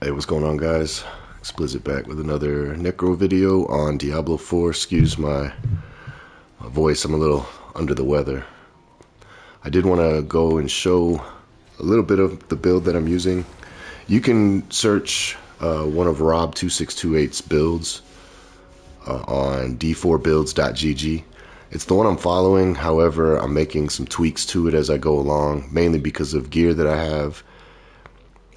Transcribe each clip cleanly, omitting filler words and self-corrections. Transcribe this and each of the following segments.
Hey, what's going on, guys? Explicit back with another Necro video on Diablo 4. Excuse my voice, I'm a little under the weather. I did want to go and show a little bit of the build that I'm using. You can search one of Rob2628's builds on d4builds.gg. It's the one I'm following, however, I'm making some tweaks to it as I go along, mainly because of gear that I have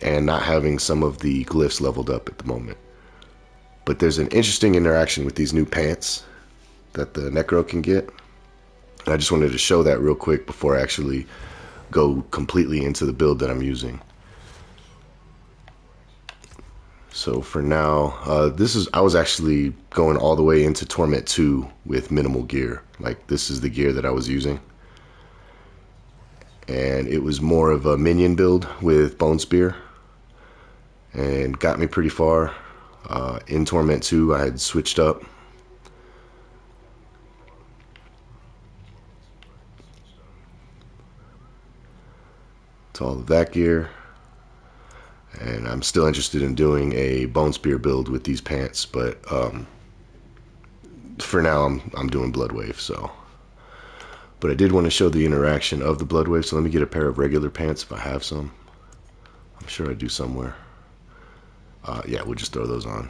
and not having some of the glyphs leveled up at the moment. But there's an interesting interaction with these new pants that the Necro can get. And I just wanted to show that real quick before I actually go completely into the build that I'm using. So for now, I was actually going all the way into Torment 2 with minimal gear. Like, this is the gear that I was using. And it was more of a minion build with Bone Spear, and got me pretty far. In Torment 2, I had switched up. To all of that gear. And I'm still interested in doing a Bone Spear build with these pants, but for now I'm doing Blood Wave, so. But I did want to show the interaction of the Blood Wave, so let me get a pair of regular pants if I have some. I'm sure I do somewhere. Yeah, we'll just throw those on.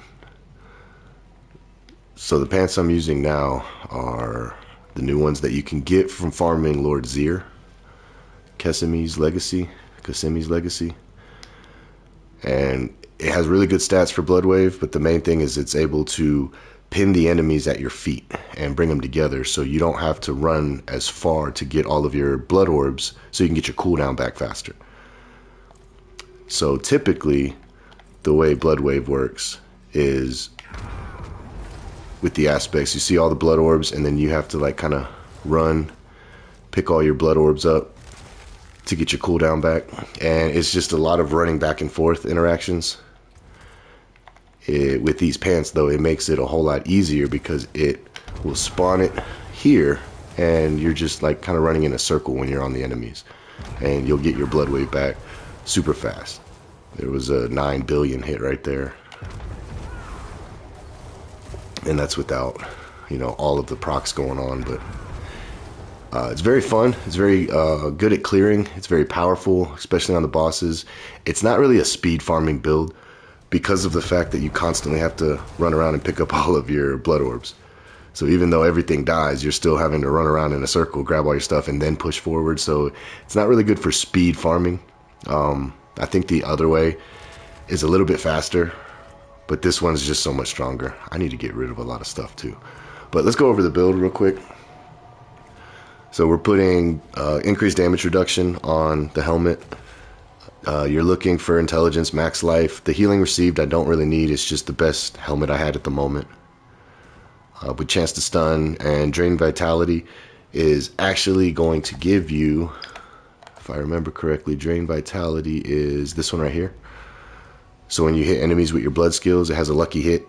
So the pants I'm using now are the new ones that you can get from farming Lord Zir, Kasemi's Legacy. And it has really good stats for Blood Wave, but the main thing is it's able to pin the enemies at your feet and bring them together, so you don't have to run as far to get all of your blood orbs, so you can get your cooldown back faster. So typically, the way Blood Wave works is with the aspects, you see all the blood orbs, and then you have to like kind of run, pick all your blood orbs up to get your cooldown back, and it's just a lot of running back and forth interactions. With these pants though, it makes it a whole lot easier because it will spawn it here, and you're just like kind of running in a circle when you're on the enemies, and you'll get your blood wave back super fast. There was a 9 billion hit right there, and that's without, you know, all of the procs going on. But it's very fun. It's very good at clearing. It's very powerful, especially on the bosses. It's not really a speed farming build because of the fact that you constantly have to run around and pick up all of your blood orbs. So even though everything dies, you're still having to run around in a circle, grab all your stuff, and then push forward. So it's not really good for speed farming. I think the other way is a little bit faster, but this one's just so much stronger. I need to get rid of a lot of stuff too. But let's go over the build real quick. So we're putting increased damage reduction on the helmet. You're looking for intelligence, max life. The healing received I don't really need. It's just the best helmet I had at the moment. With chance to stun and drain vitality is actually going to give you, if I remember correctly, drain vitality is this one right here. So when you hit enemies with your blood skills, it has a lucky hit,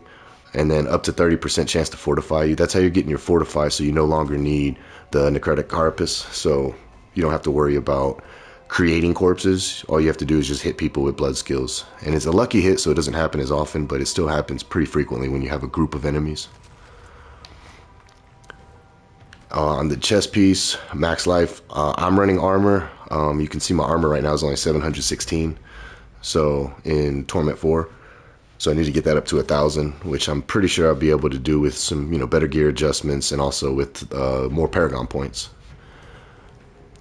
and then up to 30% chance to fortify you. That's how you're getting your fortify, so you no longer need the necrotic carapace, so you don't have to worry about creating corpses. All you have to do is just hit people with blood skills, and it's a lucky hit, so it doesn't happen as often, but it still happens pretty frequently when you have a group of enemies. On the chest piece, max life, I'm running armor. You can see my armor right now is only 716, so in Torment 4. So I need to get that up to 1,000, which I'm pretty sure I'll be able to do with some, you know, better gear adjustments and also with more Paragon points.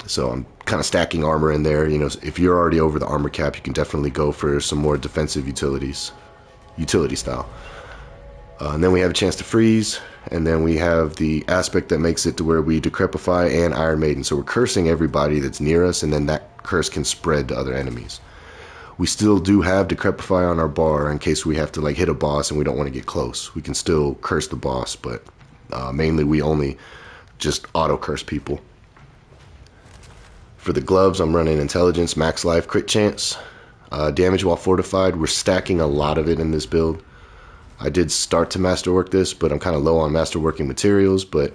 So I'm kind of stacking armor in there. You know, if you're already over the armor cap, you can definitely go for some more defensive utility style. And then we have a chance to freeze, and then we have the aspect that makes it to where we decrepify and Iron Maiden. So we're cursing everybody that's near us, and then that curse can spread to other enemies. We still do have Decrepify on our bar in case we have to like hit a boss and we don't want to get close. We can still curse the boss, but mainly we only just auto curse people. For the gloves, I'm running intelligence, max life, crit chance, damage while fortified. We're stacking a lot of it in this build. I did start to masterwork this, but I'm kind of low on masterworking materials. But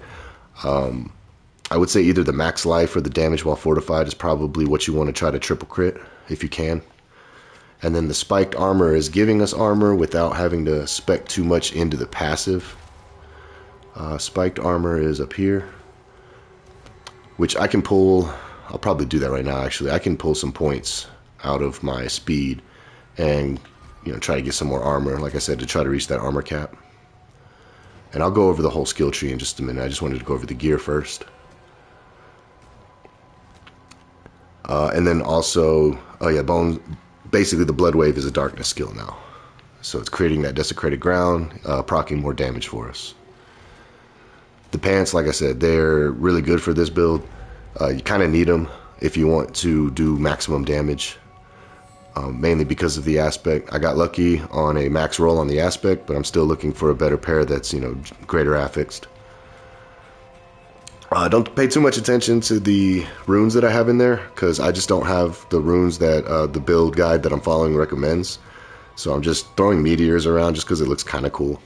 I would say either the max life or the damage while fortified is probably what you want to try to triple crit if you can. And then the spiked armor is giving us armor without having to spec too much into the passive. Spiked armor is up here, which I can pull. I'll probably do that right now, actually. I can pull some points out of my speed and, you know, try to get some more armor, like I said, to try to reach that armor cap. And I'll go over the whole skill tree in just a minute. I just wanted to go over the gear first. And then also, oh yeah, bones. Basically, the blood wave is a darkness skill now. So it's creating that desecrated ground, proccing more damage for us. The pants, like I said, they're really good for this build. You kind of need them if you want to do maximum damage. Mainly because of the aspect. I got lucky on a max roll on the aspect, but I'm still looking for a better pair that's, you know, greater affixed. Don't pay too much attention to the runes that I have in there, because I just don't have the runes that the build guide that I'm following recommends. So I'm just throwing meteors around just because it looks kind of cool.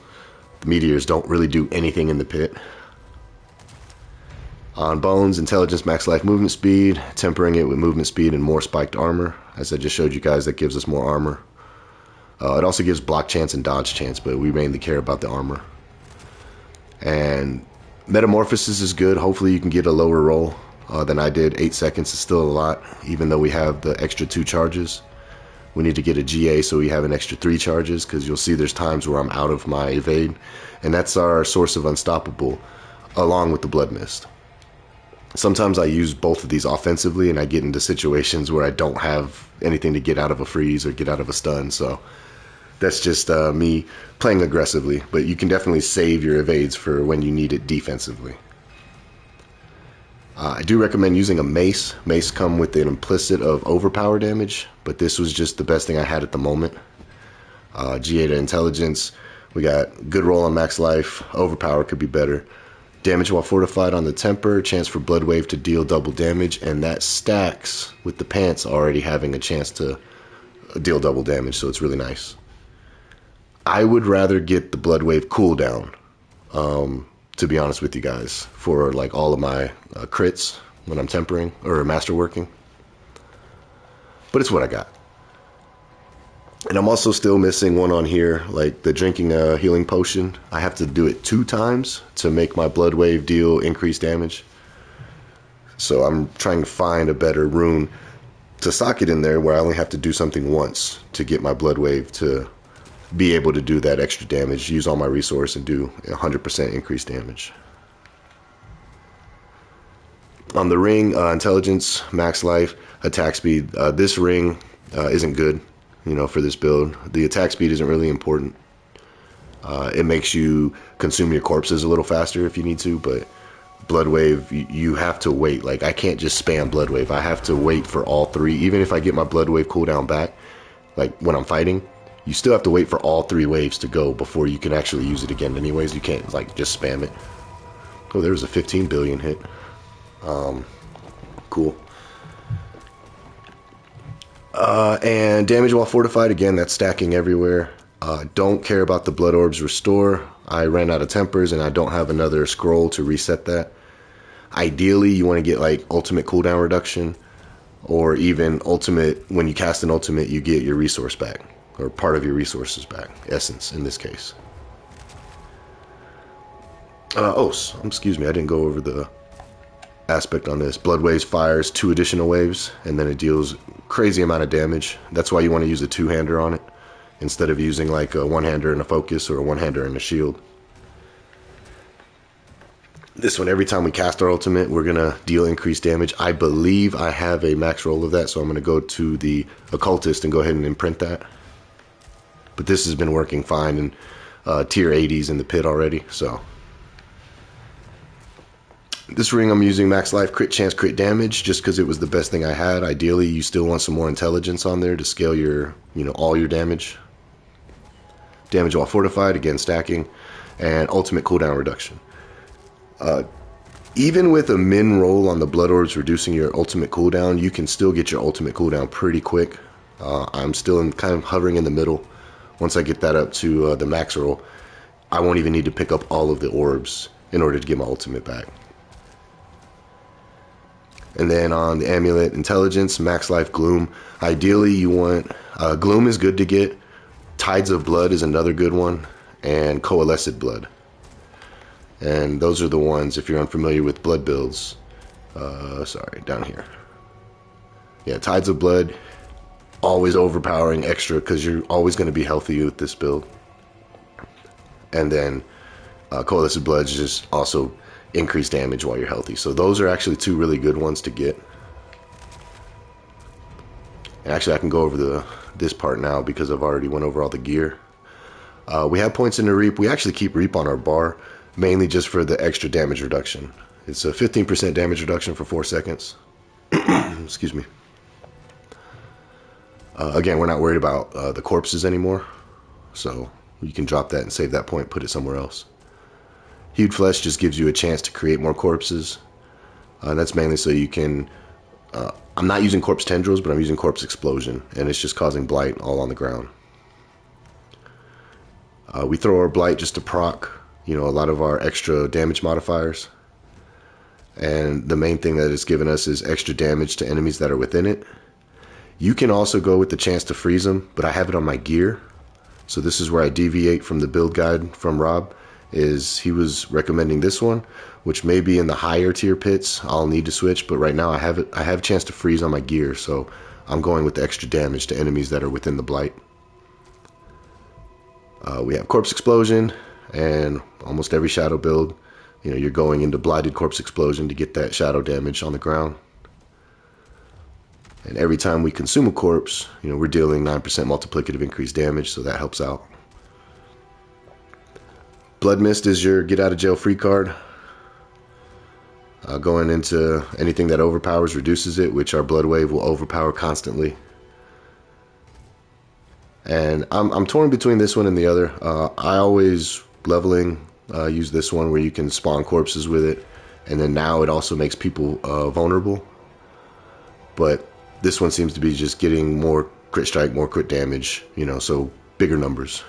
The meteors don't really do anything in the pit. On bones, intelligence, max life, movement speed, tempering it with movement speed and more spiked armor. As I just showed you guys, that gives us more armor. It also gives block chance and dodge chance, but we mainly care about the armor. And metamorphosis is good. Hopefully you can get a lower roll than I did. 8 seconds is still a lot, even though we have the extra 2 charges. We need to get a GA so we have an extra 3 charges, because you'll see there's times where I'm out of my evade. And that's our source of unstoppable, along with the blood mist. Sometimes I use both of these offensively, and I get into situations where I don't have anything to get out of a freeze or get out of a stun, so that's just me playing aggressively. But you can definitely save your evades for when you need it defensively. I do recommend using a mace. Mace come with an implicit of overpower damage, but this was just the best thing I had at the moment. GA to intelligence, we got good roll on max life. Overpower could be better. Damage while fortified on the temper, chance for blood wave to deal double damage, and that stacks with the pants already having a chance to deal double damage, so it's really nice. I would rather get the blood wave cooldown, to be honest with you guys, for like all of my crits when I'm tempering or masterworking. But it's what I got. And I'm also still missing one on here, like the drinking a healing potion. I have to do it 2 times to make my blood wave deal increased damage. So I'm trying to find a better rune to sock it in there where I only have to do something once to get my blood wave to be able to do that extra damage, use all my resource and do 100% increased damage. On the ring, intelligence, max life, attack speed. This ring isn't good. You know, for this build, the attack speed isn't really important. It makes you consume your corpses a little faster if you need to, but blood wave, you have to wait. Like, I can't just spam blood wave. I have to wait for all 3. Even if I get my blood wave cooldown back, like when I'm fighting, you still have to wait for all 3 waves to go before you can actually use it again anyways. You can't like just spam it. Oh, there was a 15 billion hit. Cool. And damage while fortified, again, that's stacking everywhere. Don't care about the blood orbs restore. I ran out of tempers and I don't have another scroll to reset that. Ideally, you want to get like ultimate cooldown reduction, or even ultimate, when you cast an ultimate, you get your resource back, or part of your resources back, essence in this case. Excuse me, I didn't go over the aspect on this. Blood waves fires 2 additional waves, and then it deals crazy amount of damage. That's why you want to use a 2-hander on it instead of using like a 1-hander and a focus or a 1-hander and a shield. This one, every time we cast our ultimate, we're gonna deal increased damage. I believe I have a max roll of that, so I'm gonna go to the occultist and go ahead and imprint that. But this has been working fine in tier 80s in the pit already, so this ring I'm using max life, crit chance, crit damage, just because it was the best thing I had. Ideally, you still want some more intelligence on there to scale your, you know, all your damage. Damage while fortified, again stacking, and ultimate cooldown reduction. Even with a min roll on the blood orbs reducing your ultimate cooldown, you can still get your ultimate cooldown pretty quick. I'm still kind of hovering in the middle. Once I get that up to the max roll, I won't even need to pick up all of the orbs in order to get my ultimate back. And then on the amulet, intelligence, max life, gloom. Ideally, you want gloom is good to get. Tides of blood is another good one, and coalesced blood. And those are the ones, if you're unfamiliar with blood builds. Sorry, down here. Yeah, tides of blood, always overpowering extra because you're always going to be healthy with this build. And then coalesced blood is just also increased damage while you're healthy. So those are actually two really good ones to get. And actually, I can go over this part now because I've already went over all the gear. We have points in the Reap. We actually keep Reap on our bar, mainly just for the extra damage reduction. It's a 15% damage reduction for 4 seconds. Excuse me. Again, we're not worried about the corpses anymore, so you can drop that and save that point, put it somewhere else. Hued Flesh just gives you a chance to create more corpses. That's mainly so you can... I'm not using Corpse Tendrils, but I'm using Corpse Explosion, and it's just causing blight all on the ground. We throw our blight just to proc, a lot of our extra damage modifiers. And the main thing that it's given us is extra damage to enemies that are within it. You can also go with the chance to freeze them, but I have it on my gear. So this is where I deviate from the build guide from Rob. He was recommending this one, which may be in the higher tier pits. I'll need to switch, but right now I have a chance to freeze on my gear, so I'm going with the extra damage to enemies that are within the blight. We have Corpse Explosion, and almost every shadow build, you're going into Blighted Corpse Explosion to get that shadow damage on the ground. And every time we consume a corpse, we're dealing 9% multiplicative increased damage, so that helps out. Blood Mist is your get out of jail free card. Going into anything that overpowers reduces it, which our Blood Wave will overpower constantly. And I'm torn between this one and the other. I always, leveling, use this one where you can spawn corpses with it. And then now it also makes people vulnerable. But this one seems to be just getting more crit strike, more crit damage, so bigger numbers.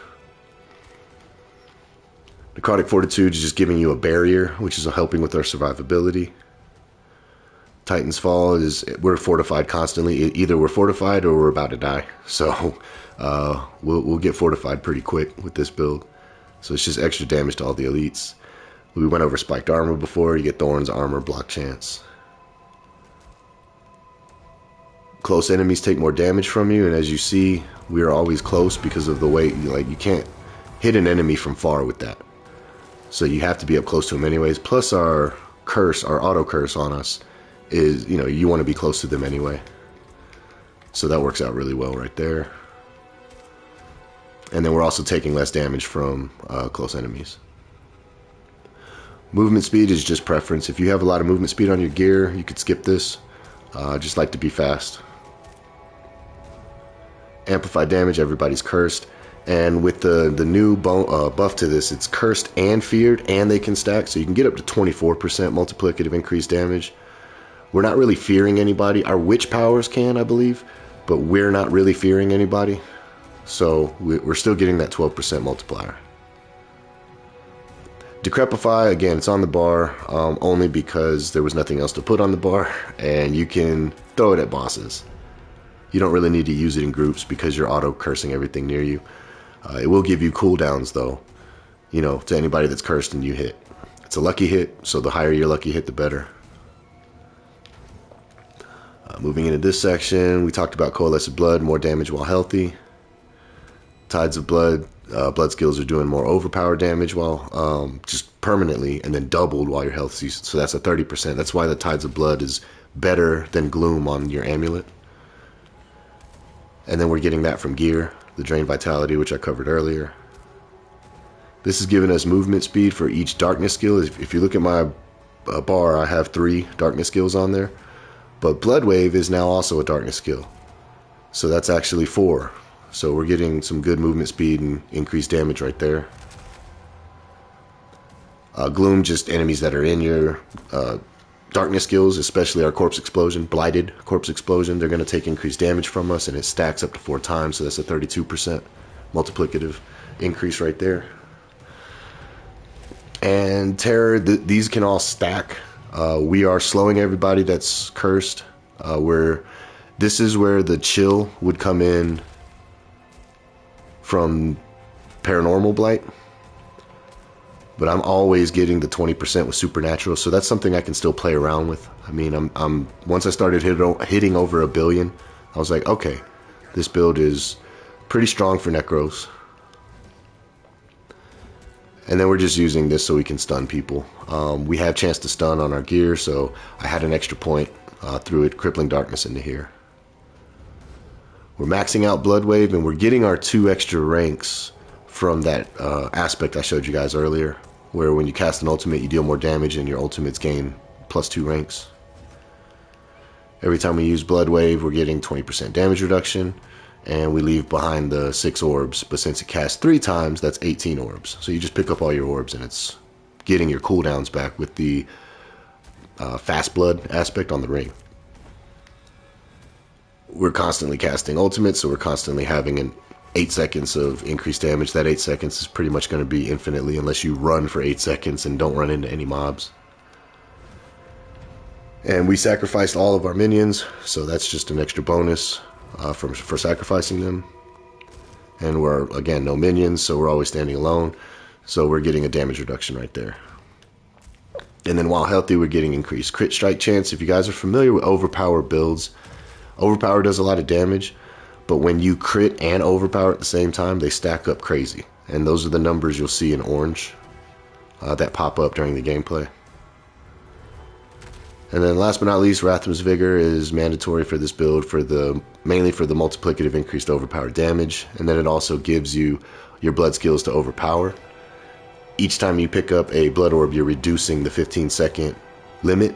Necrotic Fortitude is just giving you a barrier, which is helping with our survivability. Titan's Fall is we're fortified constantly. Either we're fortified or we're about to die. So we'll get fortified pretty quick with this build. So it's just extra damage to all the elites. We went over Spiked Armor before. You get Thorns, Armor, Block Chance. Close enemies take more damage from you, and as you see, we are always close because of the way you can't hit an enemy from far with that. So you have to be up close to them anyways. Plus our curse, our auto curse on us is, you want to be close to them anyway. So that works out really well right there. And then we're also taking less damage from close enemies. Movement speed is just preference. If you have a lot of movement speed on your gear, you could skip this. Just like to be fast. Amplified damage, everybody's cursed. And with the new buff to this, it's cursed and feared, and they can stack. So you can get up to 24% multiplicative increased damage. We're not really fearing anybody. Our witch powers can, I believe, but we're not really fearing anybody. So we're still getting that 12% multiplier. Decrepify, again, it's on the bar only because there was nothing else to put on the bar, and you can throw it at bosses. You don't really need to use it in groups because you're auto-cursing everything near you. It will give you cooldowns, though, to anybody that's cursed and you hit. It's a lucky hit, so the higher your lucky hit, the better. Moving into this section, we talked about Coalesced Blood, more damage while healthy. Tides of Blood, blood skills are doing more overpowered damage while just permanently, and then doubled while you're healthy. So that's a 30%. That's why the Tides of Blood is better than Gloom on your amulet. And then we're getting that from gear, the Drain Vitality, which I covered earlier. This is giving us movement speed for each darkness skill. If you look at my bar, I have 3 darkness skills on there. But Blood Wave is now also a darkness skill. So that's actually 4. So we're getting some good movement speed and increased damage right there. Gloom, just enemies that are in your darkness skills, especially our Corpse Explosion, Blighted Corpse Explosion, they're going to take increased damage from us, and it stacks up to 4 times, so that's a 32% multiplicative increase right there. And Terror, these can all stack, We are slowing everybody that's cursed. This is where the chill would come in from Paranormal Blight. But I'm always getting the 20% with Supernatural, so that's something I can still play around with. I mean, once I started hitting over 1 billion, I was like, okay, this build is pretty strong for Necros. And then we're just using this so we can stun people. We have chance to stun on our gear, so I had an extra point through it, Crippling Darkness into here. We're maxing out Blood Wave, and we're getting our 2 extra ranks from that aspect I showed you guys earlier, where when you cast an ultimate, you deal more damage, and your ultimates gain +2 ranks. Every time we use Blood Wave, we're getting 20% damage reduction, and we leave behind the 6 orbs. But since it casts 3 times, that's 18 orbs. So you just pick up all your orbs, and it's getting your cooldowns back with the fast blood aspect on the ring. We're constantly casting ultimates, so we're constantly having an 8 seconds of increased damage. That 8 seconds is pretty much going to be infinitely unless you run for 8 seconds and don't run into any mobs. And we sacrificed all of our minions, so that's just an extra bonus for sacrificing them. And we're, again, no minions, so we're always standing alone. So we're getting a damage reduction right there. And then while healthy, we're getting increased crit strike chance. If you guys are familiar with overpower builds, overpower does a lot of damage, but when you crit and overpower at the same time, they stack up crazy. And those are the numbers you'll see in orange that pop up during the gameplay. And then last but not least, Rathm's Vigor is mandatory for this build, mainly for the multiplicative increased overpower damage. And then it also gives you your blood skills to overpower. Each time you pick up a blood orb, you're reducing the 15-second limit.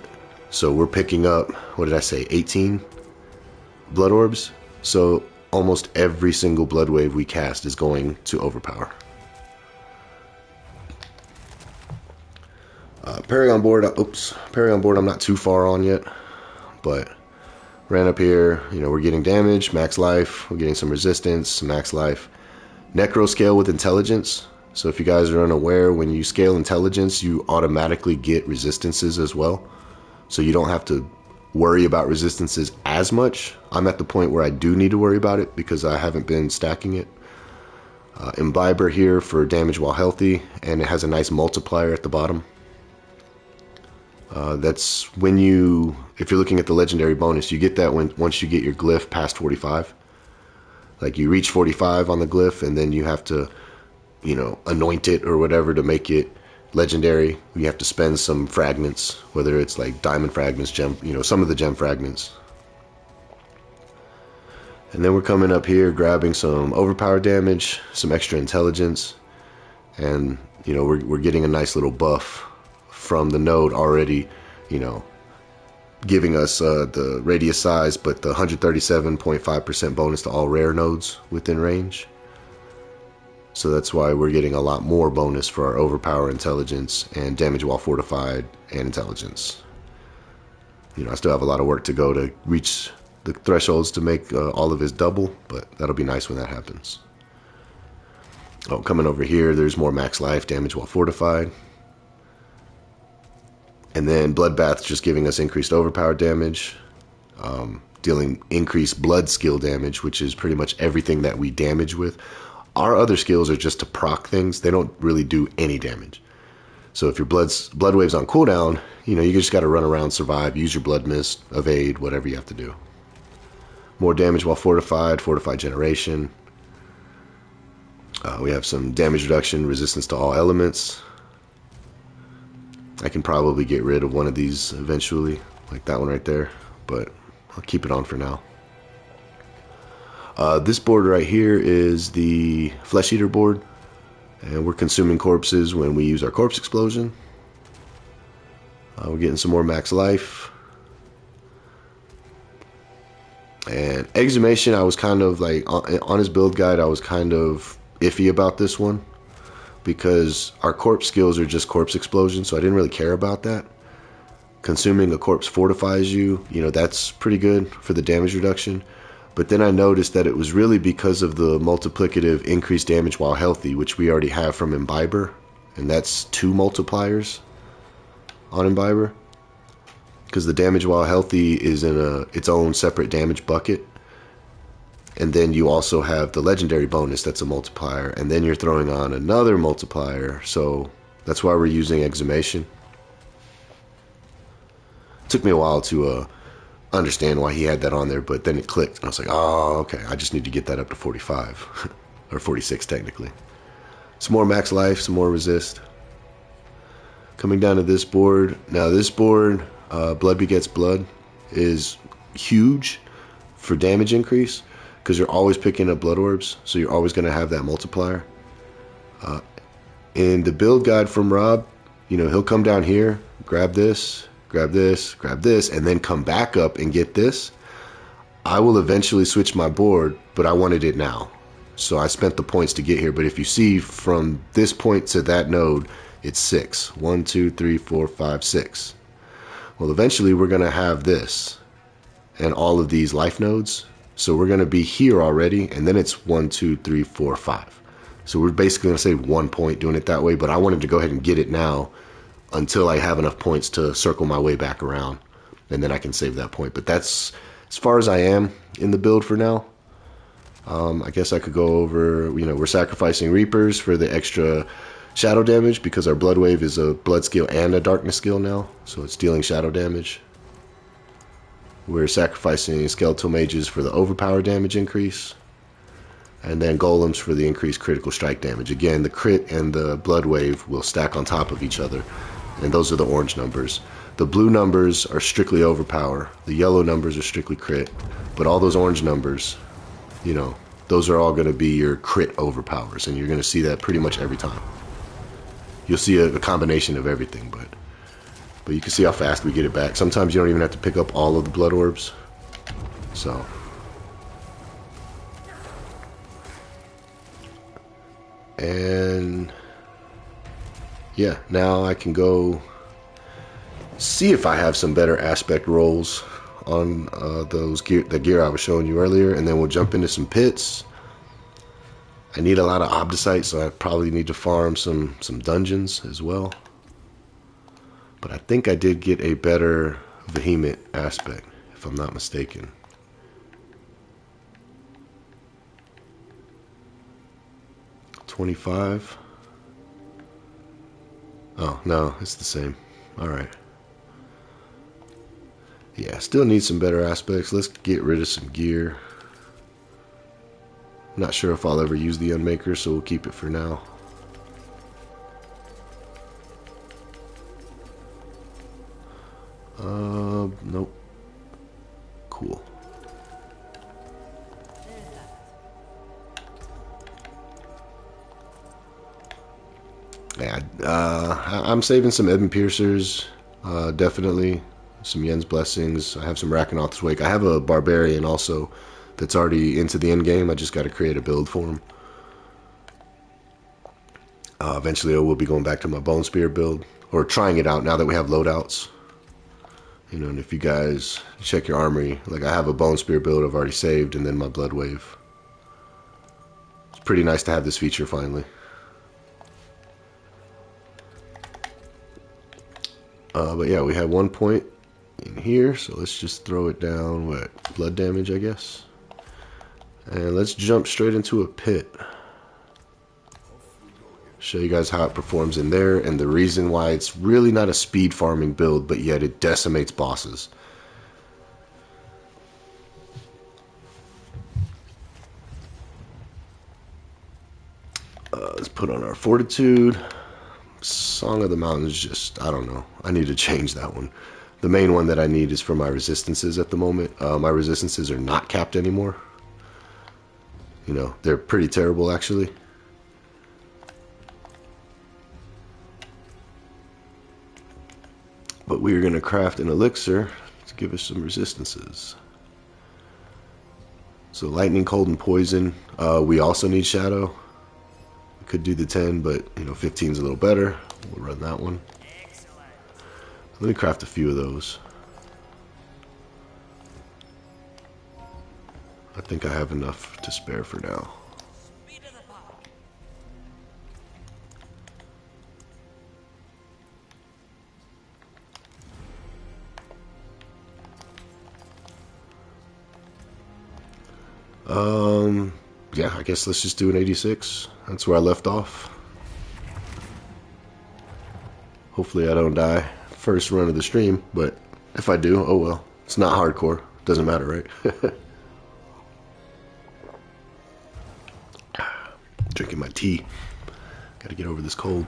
So we're picking up, what did I say, 18 blood orbs? So almost every single blood wave we cast is going to overpower. Paragon board, I'm not too far on yet, but ran up here, we're getting damage, max life, we're getting some resistance, max life. Necro scale with intelligence, so if you guys are unaware, when you scale intelligence, you automatically get resistances as well, so you don't have to worry about resistances as much. I'm at the point where I do need to worry about it because I haven't been stacking it. Imbiber here for damage while healthy, and it has a nice multiplier at the bottom. That's when if you're looking at the legendary bonus, you get that once you get your glyph past 45. Like you reach 45 on the glyph, and then you have to, anoint it or whatever to make it legendary. You have to spend some fragments, whether it's like diamond fragments, gem, some of the gem fragments. And then we're coming up here, grabbing some overpower damage, some extra intelligence, and we're getting a nice little buff from the node already, giving us the radius size, but the 137.5% bonus to all rare nodes within range. So that's why we're getting a lot more bonus for our overpower, intelligence, and damage while fortified, and intelligence. I still have a lot of work to go to reach the thresholds to make all of his double, but that'll be nice when that happens. Oh, coming over here, there's more max life, damage while fortified. And then Bloodbath's just giving us increased overpower damage, dealing increased blood skill damage, which is pretty much everything that we damage with. Our other skills are just to proc things. They don't really do any damage. So if your blood wave's on cooldown, you just got to run around, survive, use your blood mist, evade, whatever you have to do. More damage while fortified generation. We have some damage reduction, resistance to all elements. I can probably get rid of one of these eventually, like that one right there, but I'll keep it on for now. This board right here is the Flesh Eater board, and we're consuming corpses when we use our Corpse Explosion. We're getting some more max life. And Exhumation, I was kind of like, on his build guide, I was kind of iffy about this one, because our corpse skills are just Corpse Explosion, so I didn't really care about that. Consuming a corpse fortifies you, that's pretty good for the damage reduction. But then I noticed that it was really because of the multiplicative increased damage while healthy, which we already have from Imbiber, and that's 2 multipliers on Imbiber. because the damage while healthy is in its own separate damage bucket. And then you also have the legendary bonus that's a multiplier, and then you're throwing on another multiplier. So that's why we're using exhumation. It took me a while to understand why he had that on there, but then it clicked and I was like, oh, okay, I just need to get that up to 45 or 46 technically. Some more max life, some more resist. Coming down to this board. Now this board, blood begets blood, is huge for damage increase because you're always picking up blood orbs, so you're always going to have that multiplier. In the build guide from Rob, you know, he'll come down here, grab this, grab this, grab this, and then come back up and get this. I will eventually switch my board, but I wanted it now. So I spent the points to get here, but if you see from this point to that node, it's 6. 1, 2, 3, 4, 5, 6. Well, eventually we're going to have this and all of these life nodes. So we're going to be here already, and then it's 1, 2, 3, 4, 5. So we're basically going to save 1 point doing it that way, but I wanted to go ahead and get it now until I have enough points to circle my way back around, and then I can save that point. But that's as far as I am in the build for now. I guess I could go over, you know, we're sacrificing Reapers for the extra shadow damage because our Blood Wave is a blood skill and a darkness skill now, so it's dealing shadow damage. We're sacrificing Skeletal Mages for the overpower damage increase, and then Golems for the increased critical strike damage. Again, the crit and the Blood Wave will stack on top of each other, and those are the orange numbers. The blue numbers are strictly overpower, the yellow numbers are strictly crit, but all those orange numbers, you know, those are all going to be your crit overpowers, and you're going to see that pretty much every time. You'll see a combination of everything, but you can see how fast we get it back. Sometimes you don't even have to pick up all of the blood orbs. So and yeah, now I can go see if I have some better aspect rolls on the gear I was showing you earlier, and then we'll jump into some pits. I need a lot of Obdicite, so I probably need to farm some dungeons as well. But I think I did get a better Vehement aspect, if I'm not mistaken. $25. Oh, no, it's the same. Alright. Yeah, still need some better aspects. Let's get rid of some gear. Not sure if I'll ever use the Unmaker, so we'll keep it for now. Nope. Cool. Yeah, I'm saving some Ebon Piercers, definitely. Some Yen's Blessings. I have some Rakanoth's Wake. I have a Barbarian also that's already into the end game. I just got to create a build for him. Eventually I will be going back to my Bone Spear build, or trying it out now that we have loadouts. You know, and if you guys check your armory, like I have a Bone Spear build I've already saved, and then my Blood Wave. It's pretty nice to have this feature finally. But yeah, we have 1 point in here, so let's just throw it down. What, blood damage, I guess? And let's jump straight into a pit. Show you guys how it performs in there, and the reason why it's really not a speed farming build, but yet it decimates bosses. Let's put on our Fortitude. Song of the Mountain is just, I don't know. I need to change that one. The main one that I need is for my resistances at the moment. My resistances are not capped anymore. You know, they're pretty terrible actually. But we are going to craft an elixir to give us some resistances. So lightning, cold, and poison. We also need shadow. We could do the 10, but you know, 15 is a little better. We'll run that one. Let me craft a few of those. I think I have enough to spare for now. Yeah, I guess let's just do an 86. That's where I left off. Hopefully I don't die first run of the stream, but if I do, oh well. It's not hardcore. Doesn't matter, right? Drinking my tea. Gotta get over this cold.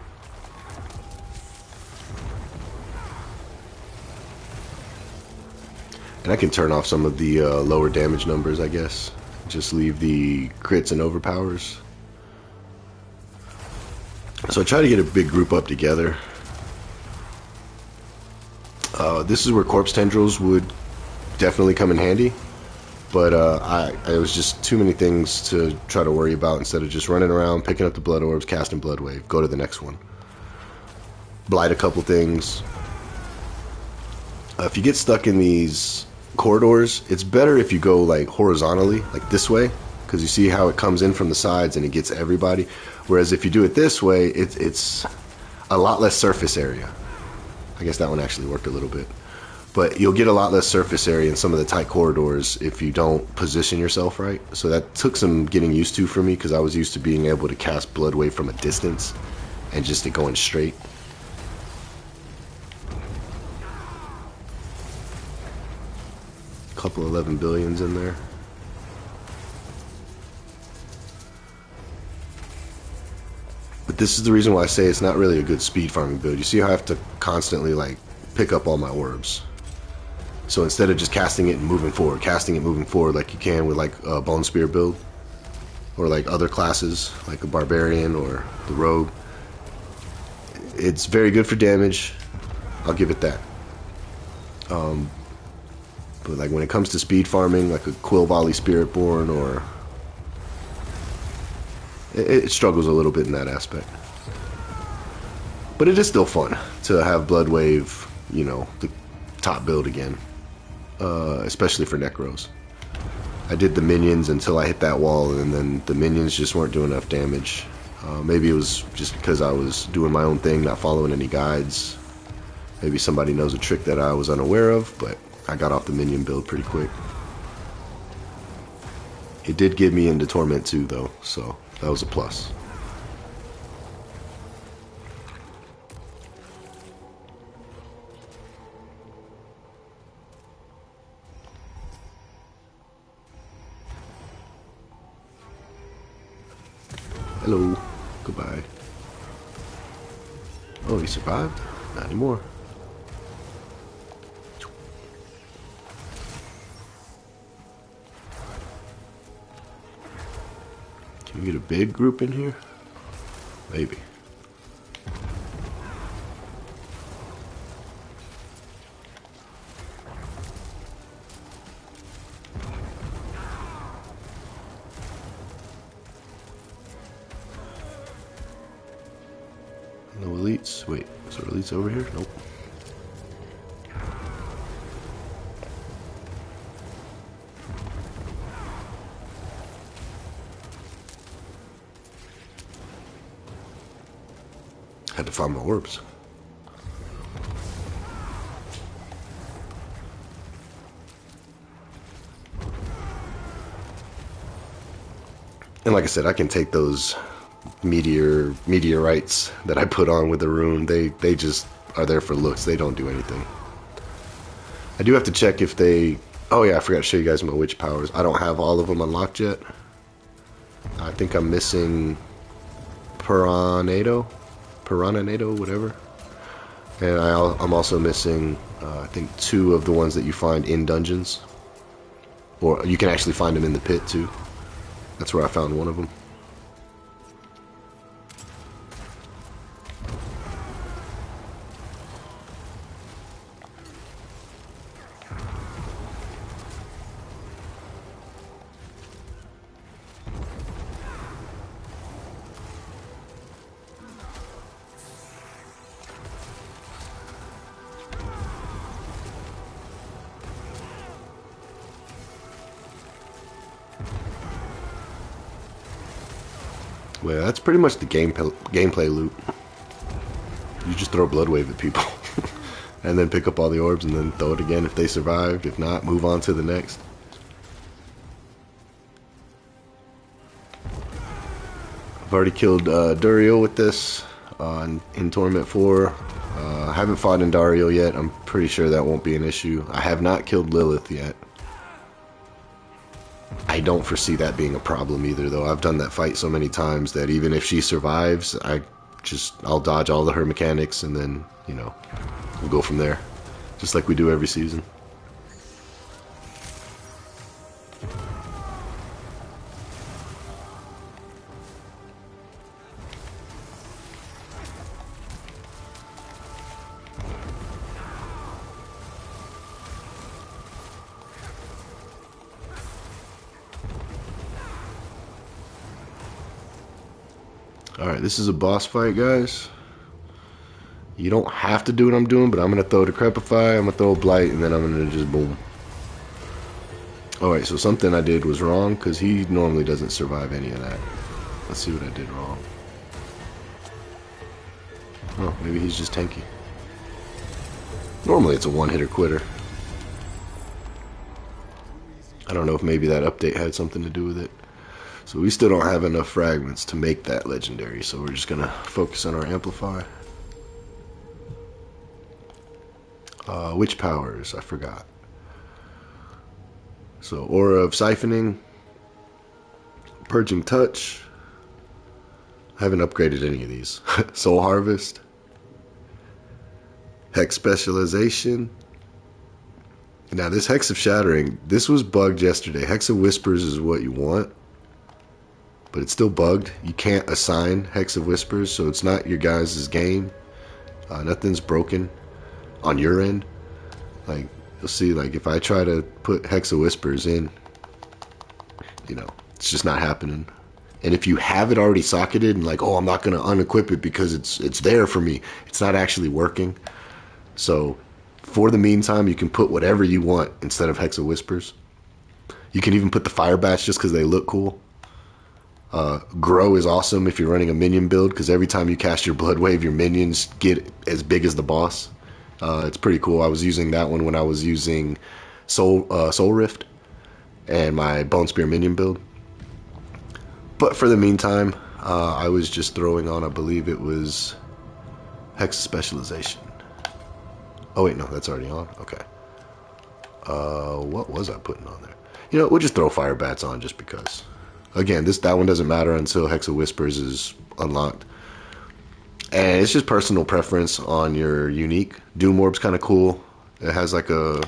And I can turn off some of the lower damage numbers, I guess. Just leave the crits and overpowers. So I try to get a big group up together. This is where corpse tendrils would definitely come in handy. But it was just too many things to try to worry about instead of just running around, picking up the blood orbs, casting blood wave, go to the next one. Blight a couple things. If you get stuck in these corridors, it's better if you go like horizontally, like this way, because you see how it comes in from the sides and it gets everybody. Whereas if you do it this way, it's a lot less surface area. I guess that one actually worked a little bit. But you'll get a lot less surface area in some of the tight corridors if you don't position yourself right. So that took some getting used to for me, because I was used to being able to cast blood wave from a distance and just it going straight. Couple 11 billions in there. But this is the reason why I say it's not really a good speed farming build. You see how I have to constantly like pick up all my orbs. So instead of just casting it and moving forward, casting it, moving forward like you can with like a Bone Spear build, or like other classes like a Barbarian or the Rogue, it's very good for damage. I'll give it that. But like when it comes to speed farming, like a Quill Volley Spiritborn, or it struggles a little bit in that aspect. But it is still fun to have Blood Wave, you know, the top build again, especially for Necros. I did the minions until I hit that wall, and then the minions just weren't doing enough damage. Maybe it was just because I was doing my own thing, not following any guides. Maybe somebody knows a trick that I was unaware of, but I got off the minion build pretty quick. It did get me into Torment 2 though, so that was a plus. Hello. Goodbye. Oh, he survived? Not anymore. Can we get a big group in here? Maybe. No elites. Wait, is there elites over here? Nope. Had to find my orbs. And like I said, I can take those meteorites that I put on with the rune. They just are there for looks. They don't do anything. I do have to check if they... Oh yeah, I forgot to show you guys my witch powers. I don't have all of them unlocked yet. I think I'm missing Piranado, whatever. And I'm also missing, I think, 2 of the ones that you find in dungeons. Or you can actually find them in the pit too. That's where I found one of them. Well, that's pretty much the gameplay loop. You just throw blood wave at people and then pick up all the orbs and then throw it again if they survived. If not, move on to the next. I've already killed Duriel with this in Torment 4. I haven't fought in Dario yet. I'm pretty sure that won't be an issue. I have not killed Lilith yet. I don't foresee that being a problem either, though. I've done that fight so many times that even if she survives, I'll dodge all of her mechanics and then, you know, we'll go from there. Just like we do every season. Alright, this is a boss fight, guys. You don't have to do what I'm doing, but I'm going to throw Decrepify, I'm going to throw Blight, and then I'm going to just boom. Alright, so something I did was wrong, because he normally doesn't survive any of that. Let's see what I did wrong. Oh, maybe he's just tanky. Normally it's a one-hitter quitter. I don't know if maybe that update had something to do with it. So we still don't have enough fragments to make that legendary, so we're just gonna focus on our amplify. Which powers? I forgot. So Aura of Siphoning, Purging Touch. I haven't upgraded any of these. Soul Harvest, Hex Specialization. Now this Hex of Shattering, this was bugged yesterday. Hex of Whispers is what you want, but it's still bugged. You can't assign Hex of Whispers, so it's not your guys' game. Nothing's broken on your end. Like, you'll see, like, if I try to put Hex of Whispers in, you know, it's just not happening. And if you have it already socketed and like, oh, I'm not going to unequip it because it's there for me, it's not actually working. So for the meantime, you can put whatever you want instead of Hex of Whispers. You can even put the Fire Bats just because they look cool. Grow is awesome if you're running a minion build, because every time you cast your Blood Wave, your minions get as big as the boss. It's pretty cool. I was using that one when I was using Soul Rift and my Bone Spear minion build. But for the meantime, I was just throwing on, I believe it was Hex Specialization. Oh wait, no, that's already on. Okay. What was I putting on there? You know, we'll just throw Fire Bats on just because. Again, that one doesn't matter until Hex of Whispers is unlocked. And it's just personal preference on your unique. Doom Orb's kind of cool. It has like I'll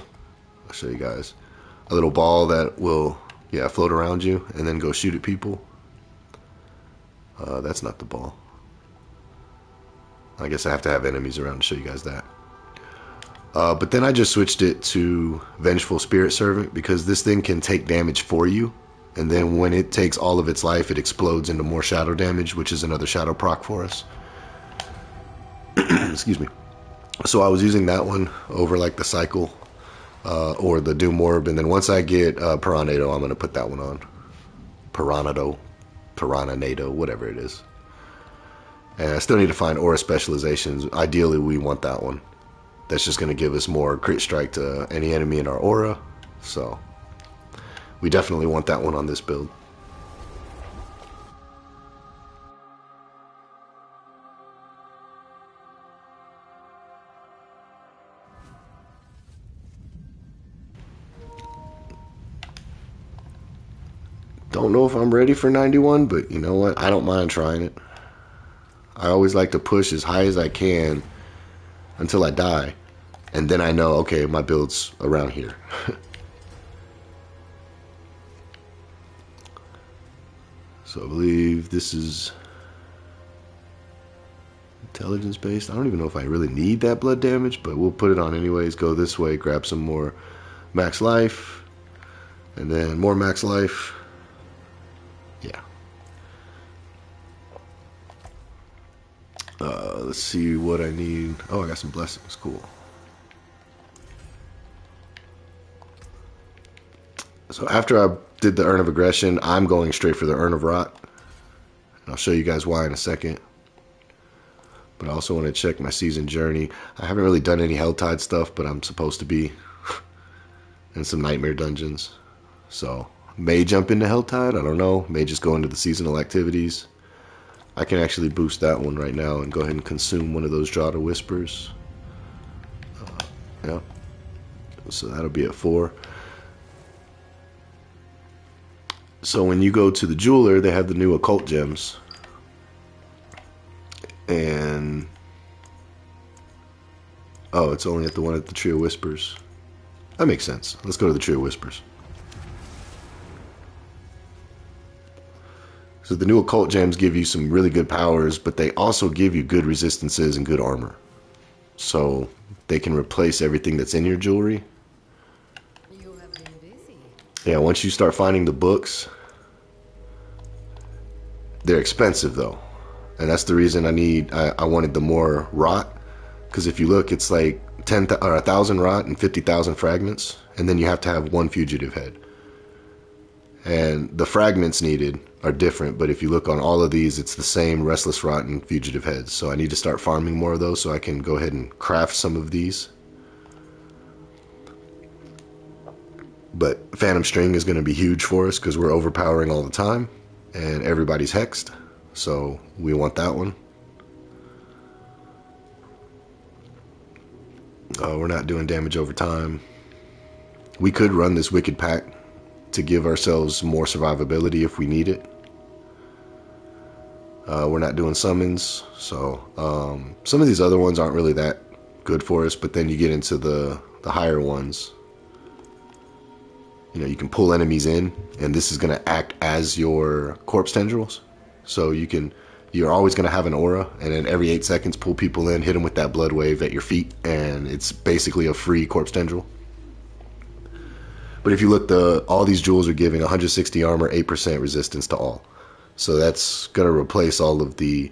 show you guys, a little ball that will, yeah, float around you and then go shoot at people. That's not the ball. I guess I have to have enemies around to show you guys that. But then I just switched it to Vengeful Spirit Servant, because this thing can take damage for you. And then when it takes all of its life, it explodes into more shadow damage, which is another shadow proc for us. Excuse me. So I was using that one over like the cycle or the Doom Orb. And then once I get Piranado, I'm going to put that one on. Piranado, whatever it is. And I still need to find Aura Specializations. Ideally, we want that one. That's just going to give us more crit strike to any enemy in our aura. So we definitely want that one on this build. Don't know if I'm ready for 91, but you know what? I don't mind trying it. I always like to push as high as I can until I die. And then I know, okay, my build's around here. So I believe this is intelligence based. I don't even know if I really need that blood damage, but we'll put it on anyways. Go this way, grab some more max life, and then more max life. Yeah. Let's see what I need. Oh, I got some blessings. Cool. So after I did the Urn of Aggression, I'm going straight for the Urn of Rot. And I'll show you guys why in a second. But I also want to check my season journey. I haven't really done any Helltide stuff, but I'm supposed to be in some Nightmare dungeons. So may jump into Helltide, I don't know. May just go into the seasonal activities. I can actually boost that one right now and go ahead and consume one of those Draw to Whispers. Yeah. So that'll be at 4. So when you go to the jeweler, they have the new occult gems. And oh, it's only at the one at the Tree of Whispers. That makes sense. Let's go to the Tree of Whispers. So the new occult gems give you some really good powers, but they also give you good resistances and good armor. So they can replace everything that's in your jewelry. You have been busy. Yeah, once you start finding the books, they're expensive though. And that's the reason I wanted the more rot. Because if you look, it's like 1,000 rot and 50,000 fragments. And then you have to have 1 fugitive head. And the fragments needed are different, but if you look on all of these, it's the same restless rot and fugitive heads. So I need to start farming more of those so I can go ahead and craft some of these. But Phantom String is going to be huge for us because we're overpowering all the time and everybody's hexed. So we want that one. We're not doing damage over time. We could run this Wicked Pact to give ourselves more survivability if we need it. We're not doing summons, so some of these other ones aren't really that good for us, but then you get into the higher ones. You know, you can pull enemies in, and this is going to act as your corpse tendrils. So you're always going to have an aura, and then every 8 seconds pull people in, hit them with that blood wave at your feet, and it's basically a free corpse tendril. But if you look, all these jewels are giving 160 armor, 8% resistance to all. So that's going to replace all of the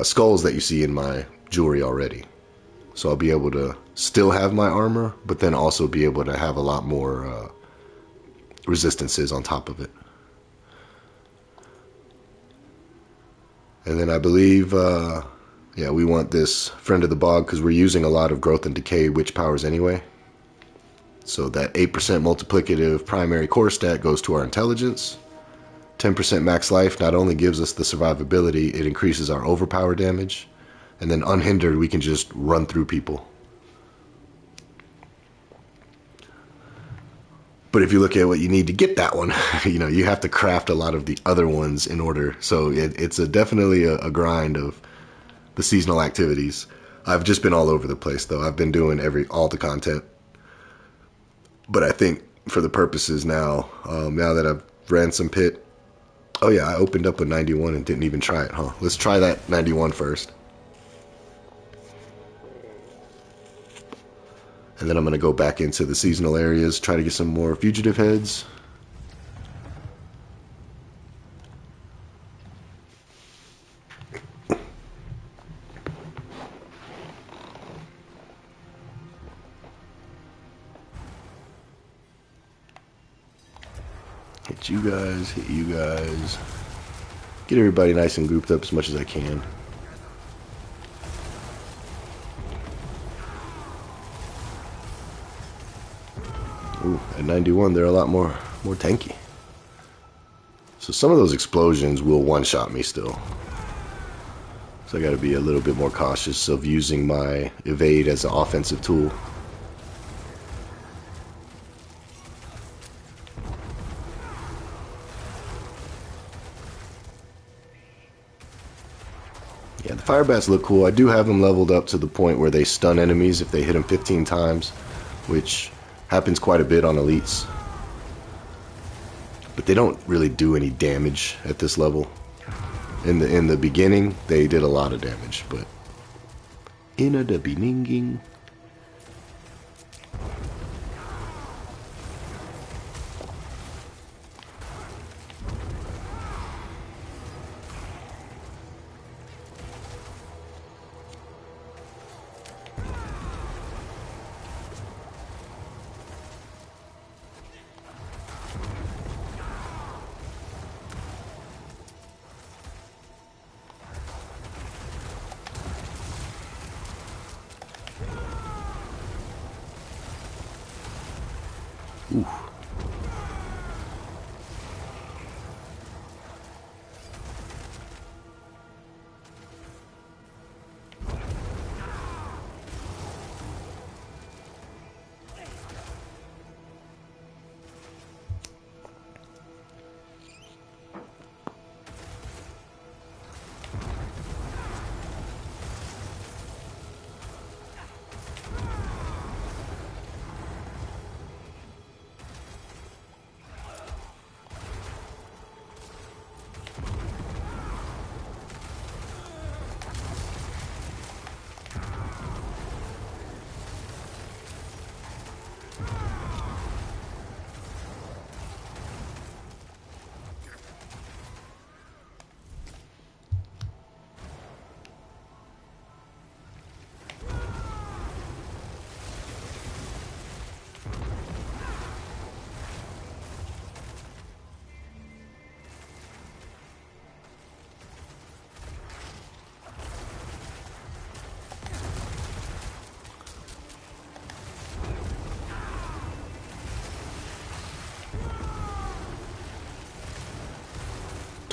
skulls that you see in my jewelry already. So I'll be able to still have my armor, but then also be able to have a lot more resistances on top of it. And then I believe, yeah, we want this Friend of the Bog because we're using a lot of growth and decay witch powers anyway. So that 8% multiplicative primary core stat goes to our intelligence. 10% max life not only gives us the survivability, it increases our overpower damage. And then unhindered, we can just run through people. But if you look at what you need to get that one, you know, you have to craft a lot of the other ones in order. So it's definitely a grind of the seasonal activities. I've just been all over the place though. I've been doing all the content. But I think for the purposes now, now that I've ran some pit, oh yeah, I opened up a 91 and didn't even try it, huh? Let's try that 91 first. And then I'm going to go back into the seasonal areas, try to get some more fugitive heads. Hit you guys, hit you guys. Get everybody nice and grouped up as much as I can. Ooh, at 91, they're a lot more tanky. So some of those explosions will one-shot me still. So I got to be a little bit more cautious of using my evade as an offensive tool. Yeah, the fire bats look cool. I do have them leveled up to the point where they stun enemies if they hit them 15 times, which happens quite a bit on elites. But they don't really do any damage at this level. In the beginning, they did a lot of damage, but in the beginning. Ooh.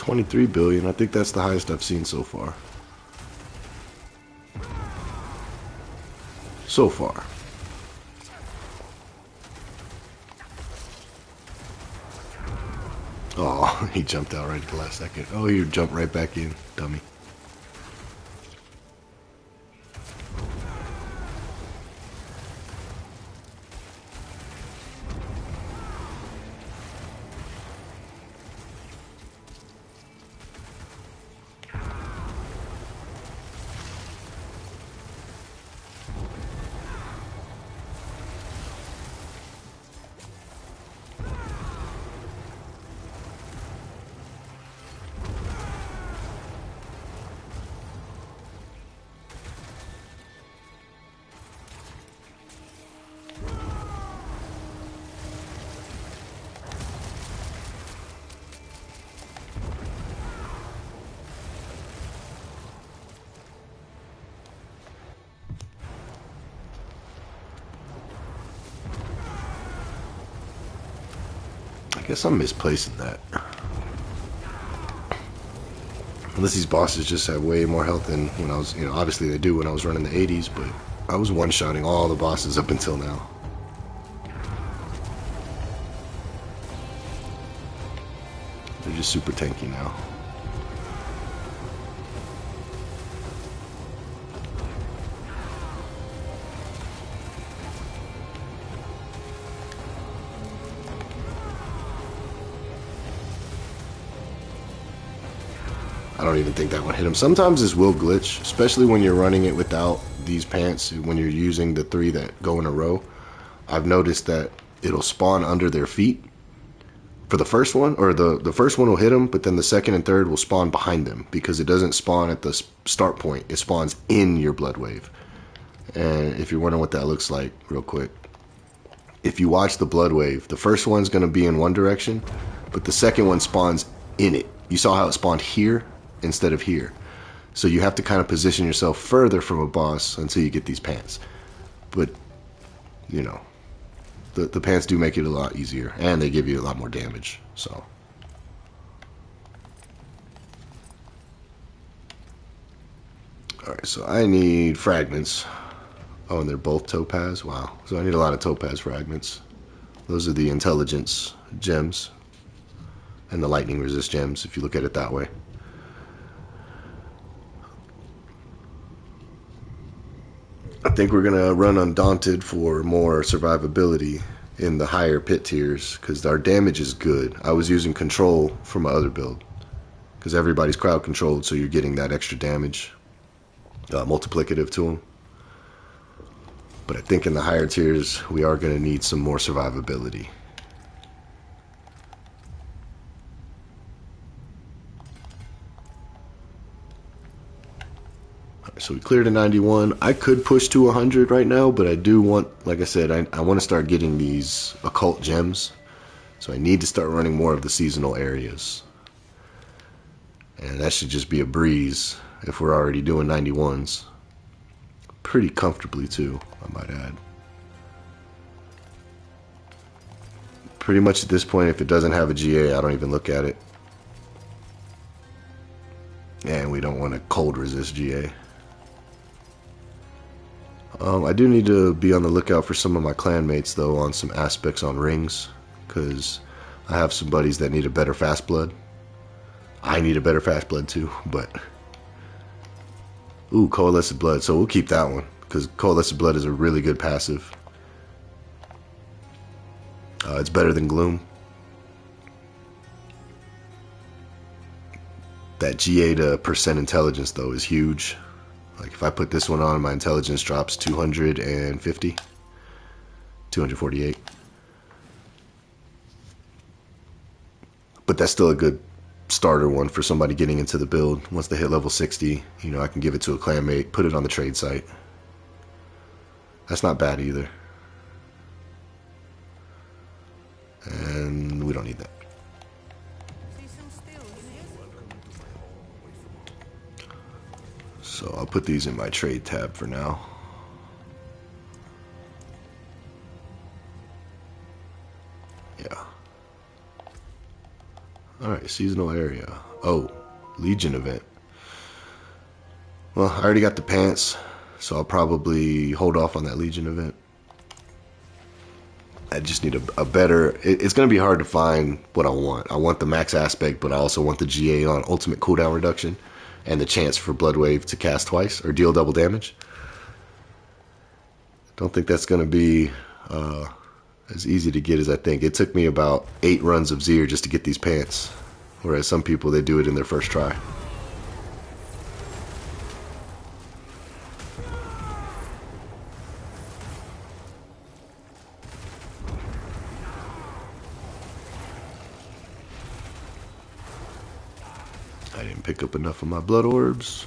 23 billion. I think that's the highest I've seen so far. So far. Oh, he jumped out right at the last second. Oh, he jumped right back in, dummy. I guess I'm misplacing that. Unless these bosses just have way more health than when I was, obviously they do when I was running the 80s, but I was one-shotting all the bosses up until now. They're just super tanky now. I don't even think that one hit him. Sometimes this will glitch, especially when you're running it without these pants, when you're using the 3 that go in a row. I've noticed that it'll spawn under their feet for the first one, or the first one will hit them, but then the second and third will spawn behind them because it doesn't spawn at the start point. It spawns in your blood wave. And if you're wondering what that looks like, real quick, if you watch the blood wave, the first one's going to be in one direction, but the second one spawns in it. You saw how it spawned here instead of here. So you have to kind of position yourself further from a boss until you get these pants. But, the pants do make it a lot easier, and they give you a lot more damage. So, alright, so I need fragments. Oh, and they're both topaz? Wow. So I need a lot of topaz fragments. Those are the intelligence gems and the lightning resist gems, if you look at it that way. I think we're going to run Undaunted for more survivability in the higher pit tiers, because our damage is good. I was using control for my other build, because everybody's crowd controlled, so you're getting that extra damage, multiplicative to them. But I think in the higher tiers, we are going to need some more survivability. So we cleared a 91. I could push to 100 right now, but I do want, like I said, I want to start getting these occult gems. So I need to start running more of the seasonal areas. And that should just be a breeze if we're already doing 91s. Pretty comfortably too, I might add. Pretty much at this point, if it doesn't have a GA, I don't even look at it. And we don't want to cold resist GA. I do need to be on the lookout for some of my clanmates, though, on some aspects on rings, because I have some buddies that need a better fast blood. I need a better fast blood, too, but... Ooh, Coalesced Blood, so we'll keep that one, because Coalesced Blood is a really good passive. It's better than Gloom. That GA to percent intelligence, though, is huge. Like, if I put this one on, my intelligence drops 250, 248. But that's still a good starter one for somebody getting into the build. Once they hit level 60, I can give it to a clanmate, put it on the trade site. That's not bad either. And we don't need that. So I'll put these in my trade tab for now. Yeah. Alright, seasonal area. Oh, Legion event. Well, I already got the pants, so I'll probably hold off on that Legion event. I just need a better... It's going to be hard to find what I want. I want the max aspect, but I also want the GA on ultimate cooldown reduction and the chance for Bloodwave to cast twice or deal double damage. Don't think that's going to be as easy to get as I think. It took me about 8 runs of Zir just to get these pants, whereas some people, they do it in their first try. I didn't pick up enough of my blood orbs.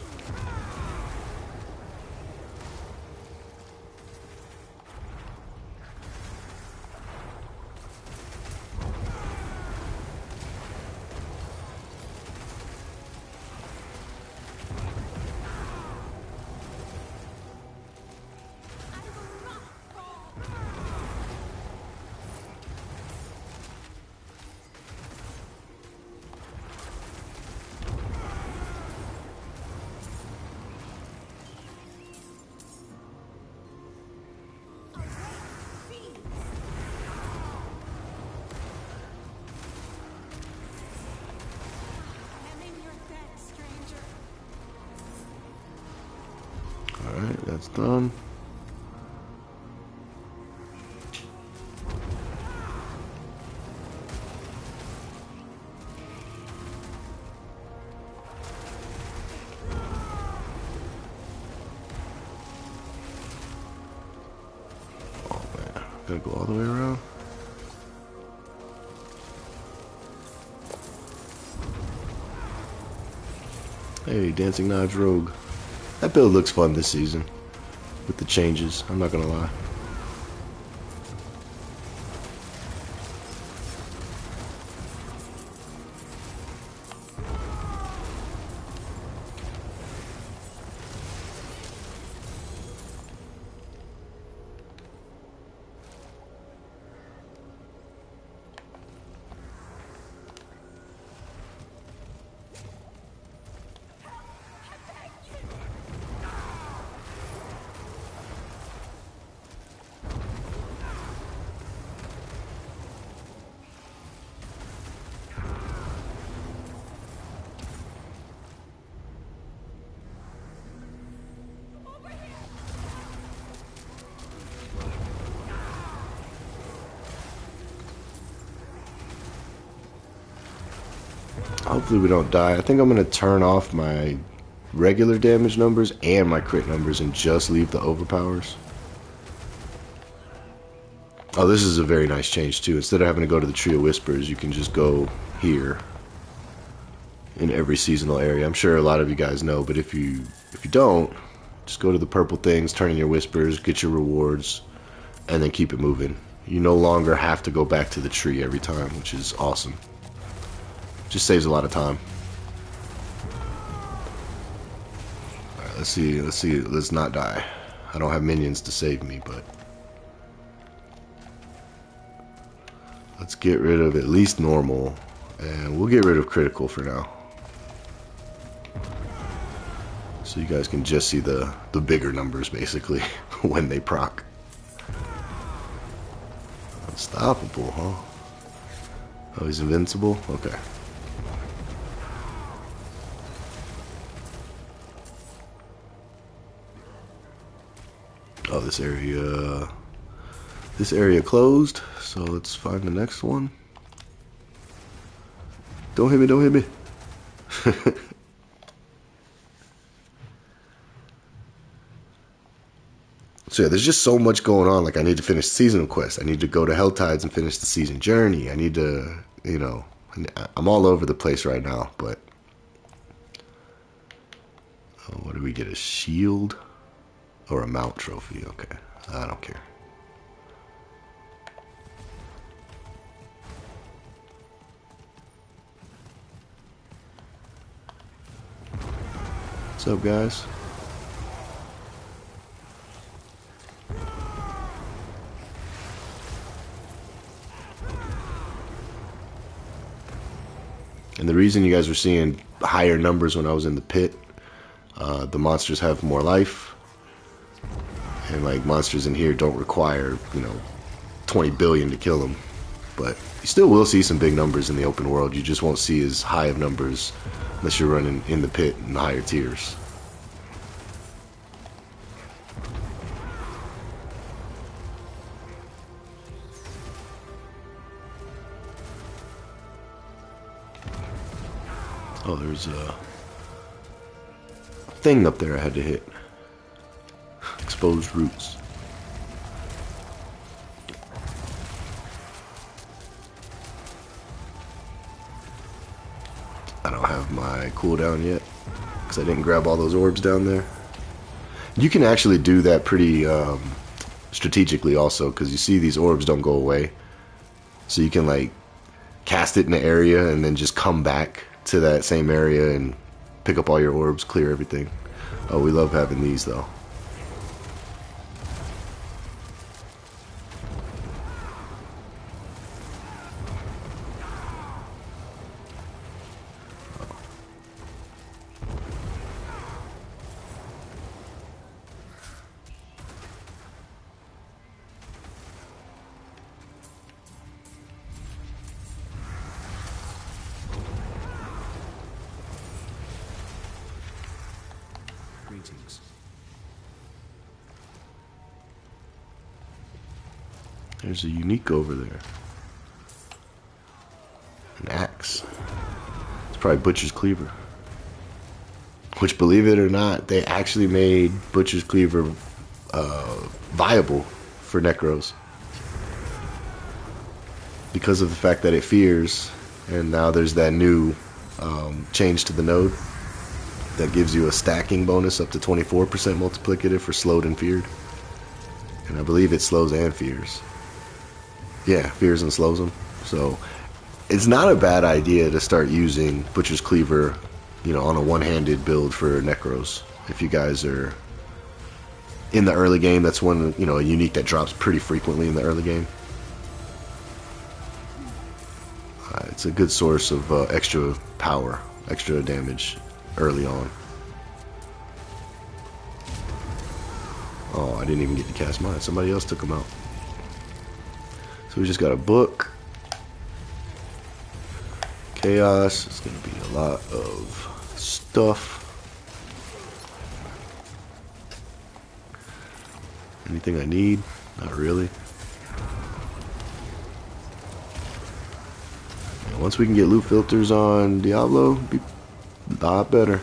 Alright, that's done. Oh man, gotta go all the way around. Hey, Dancing Knives Rogue. That build looks fun this season with the changes, I'm not gonna lie. Hopefully we don't die. I think I'm going to turn off my regular damage numbers and my crit numbers and just leave the overpowers. Oh, this is a very nice change too. Instead of having to go to the Tree of Whispers, you can just go here in every seasonal area. I'm sure a lot of you guys know, but if you don't, just go to the purple things, turn in your whispers, get your rewards, and then keep it moving. You no longer have to go back to the tree every time, which is awesome. Just saves a lot of time. Alright, let's see, let's not die. I don't have minions to save me, but let's get rid of at least normal, and we'll get rid of critical for now. So you guys can just see the bigger numbers, basically, when they proc. Unstoppable, huh? Oh, he's invincible? Okay. Oh, this area closed, so let's find the next one. Don't hit me, don't hit me. So yeah, there's just so much going on. Like, I need to finish the seasonal quest. I need to go to Helltides and finish the season journey. I need to, you know, I'm all over the place right now, but oh, what do we get? A shield or a mount trophy? Okay, I don't care. What's up, guys? And And the reason you guys were seeing higher numbers when I was in the pit, the monsters have more life. And like monsters in here don't require, 20 billion to kill them. But you still will see some big numbers in the open world. You just won't see as high of numbers unless you're running in the pit in the higher tiers. Oh, there's a thing up there I had to hit. Exposed roots. I don't have my cooldown yet because I didn't grab all those orbs down there. You can actually do that pretty strategically also, because you see these orbs don't go away. So you can like cast it in the area and then just come back to that same area and pick up all your orbs, clear everything. Oh, we love having these though. There's a unique over there. An axe. It's probably Butcher's Cleaver. Which, believe it or not, they actually made Butcher's Cleaver viable for Necros. Because of the fact that it fears, and now there's that new change to the node that gives you a stacking bonus up to 24% multiplicative for slowed and feared. And I believe it slows and fears. Yeah, fears and slows them. So it's not a bad idea to start using Butcher's Cleaver, on a one-handed build for Necros. If you guys are in the early game, that's one, a unique that drops pretty frequently in the early game. It's a good source of extra power, extra damage early on. Oh, I didn't even get to cast mine. Somebody else took them out. So we just got a book. Chaos. It's going to be a lot of stuff. Anything I need? Not really. And once we can get loot filters on Diablo, it'll be a lot better.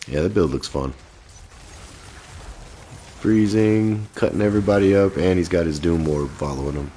Yeah, that build looks fun. Freezing, cutting everybody up, and he's got his Doom Orb following him.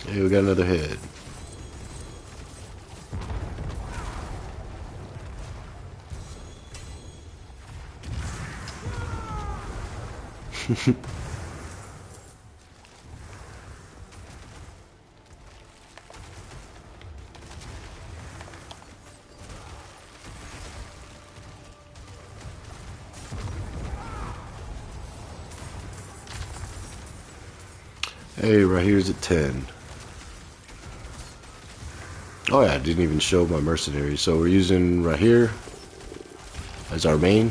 Hey, we got another head. Hey, right here's at 10. Oh yeah, I didn't even show my mercenaries. So we're using right here as our main.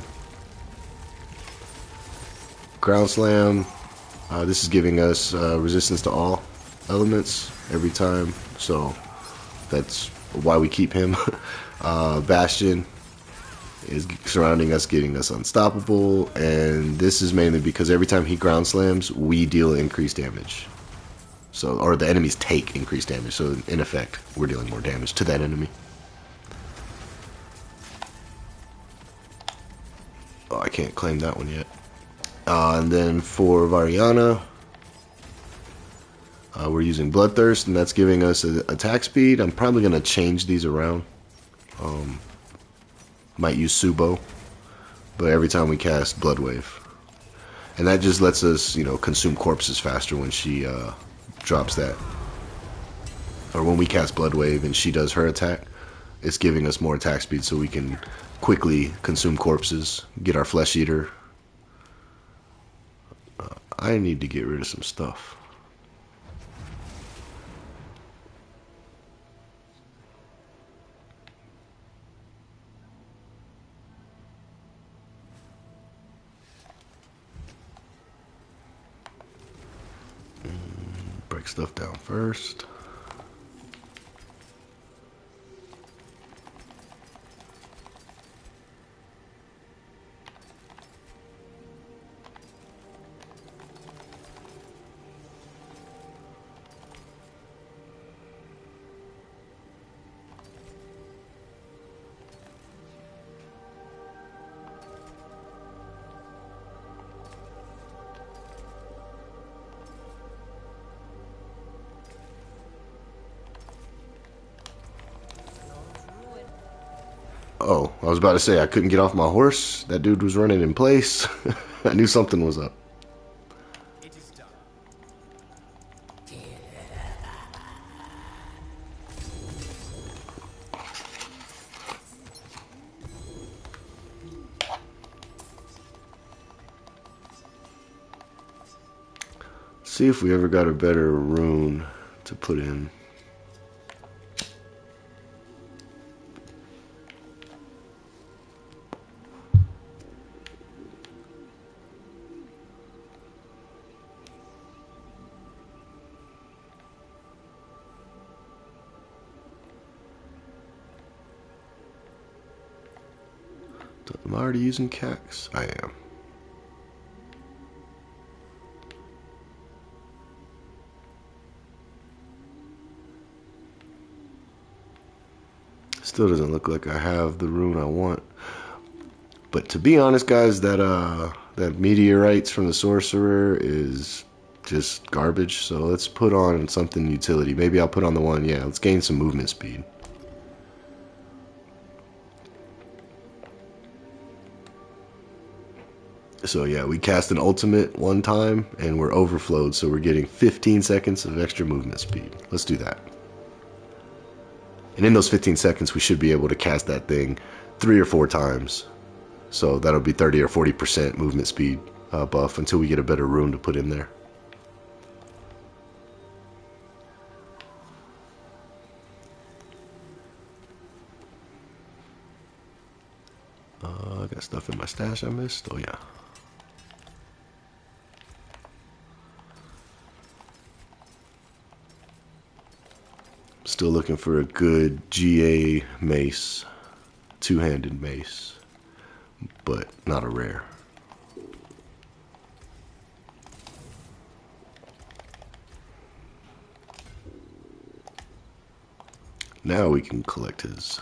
Ground Slam. This is giving us resistance to all elements every time. So that's why we keep him. Bastion is surrounding us, getting us unstoppable, and this is mainly because every time he ground slams, we deal increased damage. So, or the enemies take increased damage. So, in effect, we're dealing more damage to that enemy. Oh, I can't claim that one yet. And then for Variana, we're using Bloodthirst, and that's giving us attack speed. I'm probably going to change these around. Might use Subo, but every time we cast Blood Wave. And that just lets us, you know, consume corpses faster when she drops that. Or when we cast Blood Wave and she does her attack, it's giving us more attack speed so we can quickly consume corpses, get our Flesh Eater. I need to get rid of some stuff. Break stuff down first. Oh, I was about to say I couldn't get off my horse. That dude was running in place. I knew something was up. See if we ever got a better rune to put in. Am I already using Cax? I am. Still doesn't look like I have the rune I want. But to be honest, guys, that meteorites from the sorcerer is just garbage. So let's put on something utility. Maybe I'll put on the one, yeah, let's gain some movement speed. So yeah, we cast an ultimate one time and we're overflowed, so we're getting 15 seconds of extra movement speed. Let's do that. And in those 15 seconds, we should be able to cast that thing 3 or 4 times. So that'll be 30 or 40% movement speed buff until we get a better rune to put in there. I got stuff in my stash I missed. Oh yeah. Still looking for a good GA mace, two-handed mace, but not a rare. Now we can collect his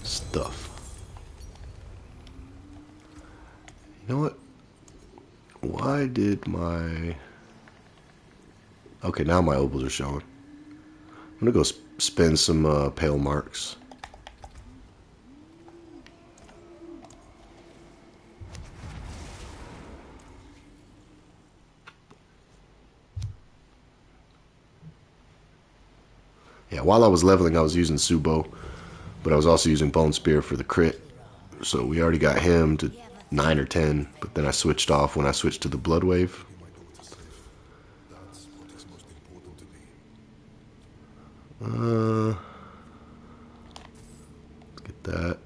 stuff. You know what? Why did my... Okay, now my opals are showing. I'm gonna go spend some pale marks. Yeah, while I was leveling, I was using Subo, but I was also using Bone Spear for the crit. So we already got him to 9 or 10, but then I switched off when I switched to the Blood Wave. Let's get that.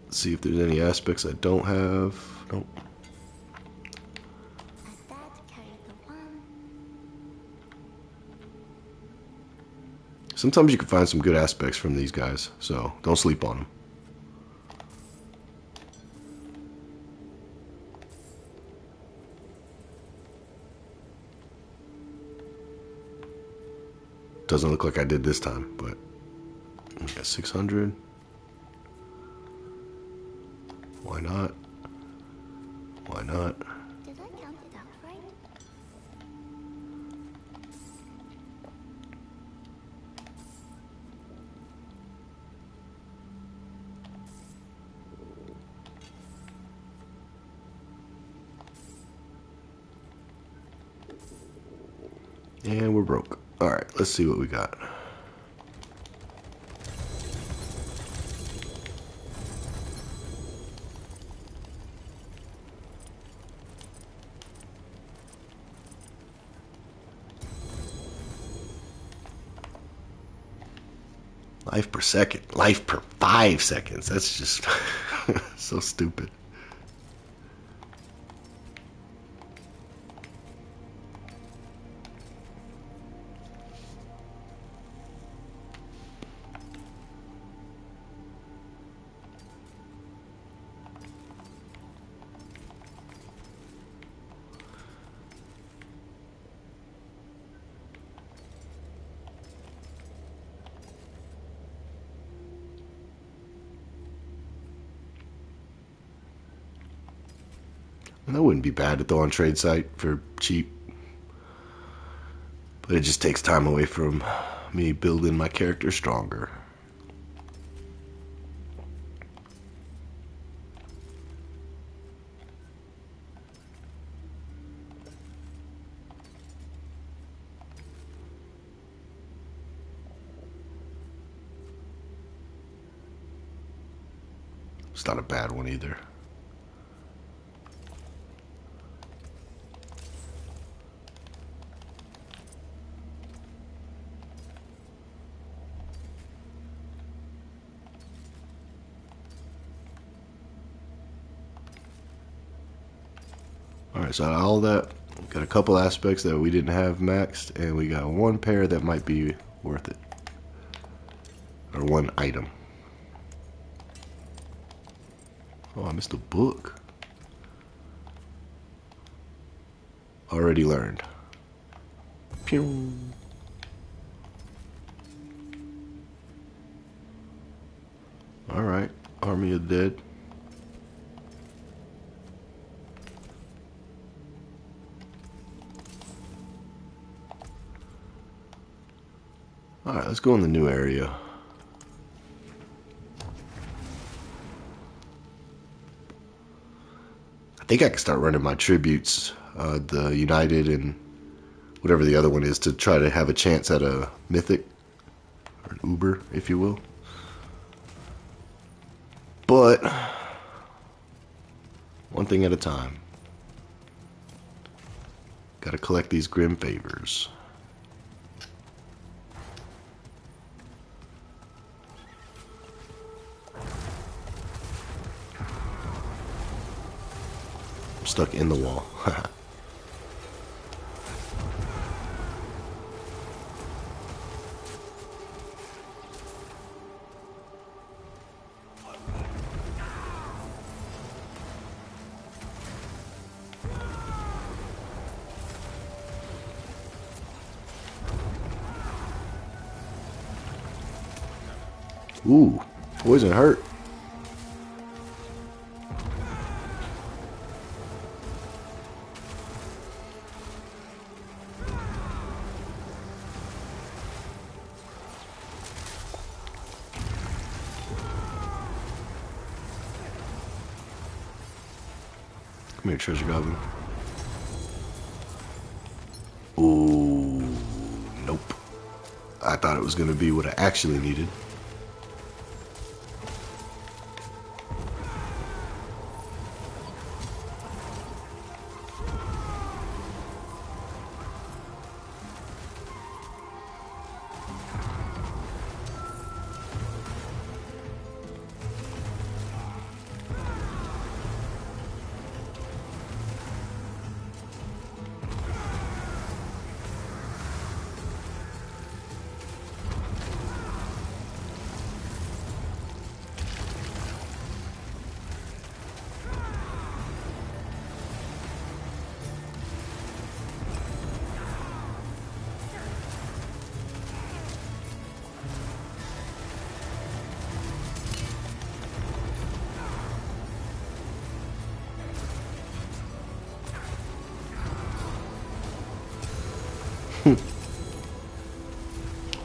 Let's see if there's any aspects I don't have. Nope. Sometimes you can find some good aspects from these guys, so don't sleep on them. Doesn't look like I did this time, but we got 600. Why not? Why not? Did I count it out right? And we're broke. Alright, let's see what we got. Life per second. Life per 5 seconds. That's just so stupid. That wouldn't be bad to throw on trade site for cheap. But it just takes time away from me building my character stronger. It's not a bad one either. Alright, so all that, got a couple aspects that we didn't have maxed, and we got one pair that might be worth it. Or one item. Oh, I missed a book. Already learned. Pew. Alright, Army of the Dead. Alright, let's go in the new area. I think I can start running my tributes, the United and whatever the other one is, to try to have a chance at a mythic, or an Uber, if you will. But one thing at a time. Gotta collect these grim favors. I'm stuck in the wall. Ooh, poison hurt. Come here, treasure goblin. Ooh, nope. I thought it was going to be what I actually needed.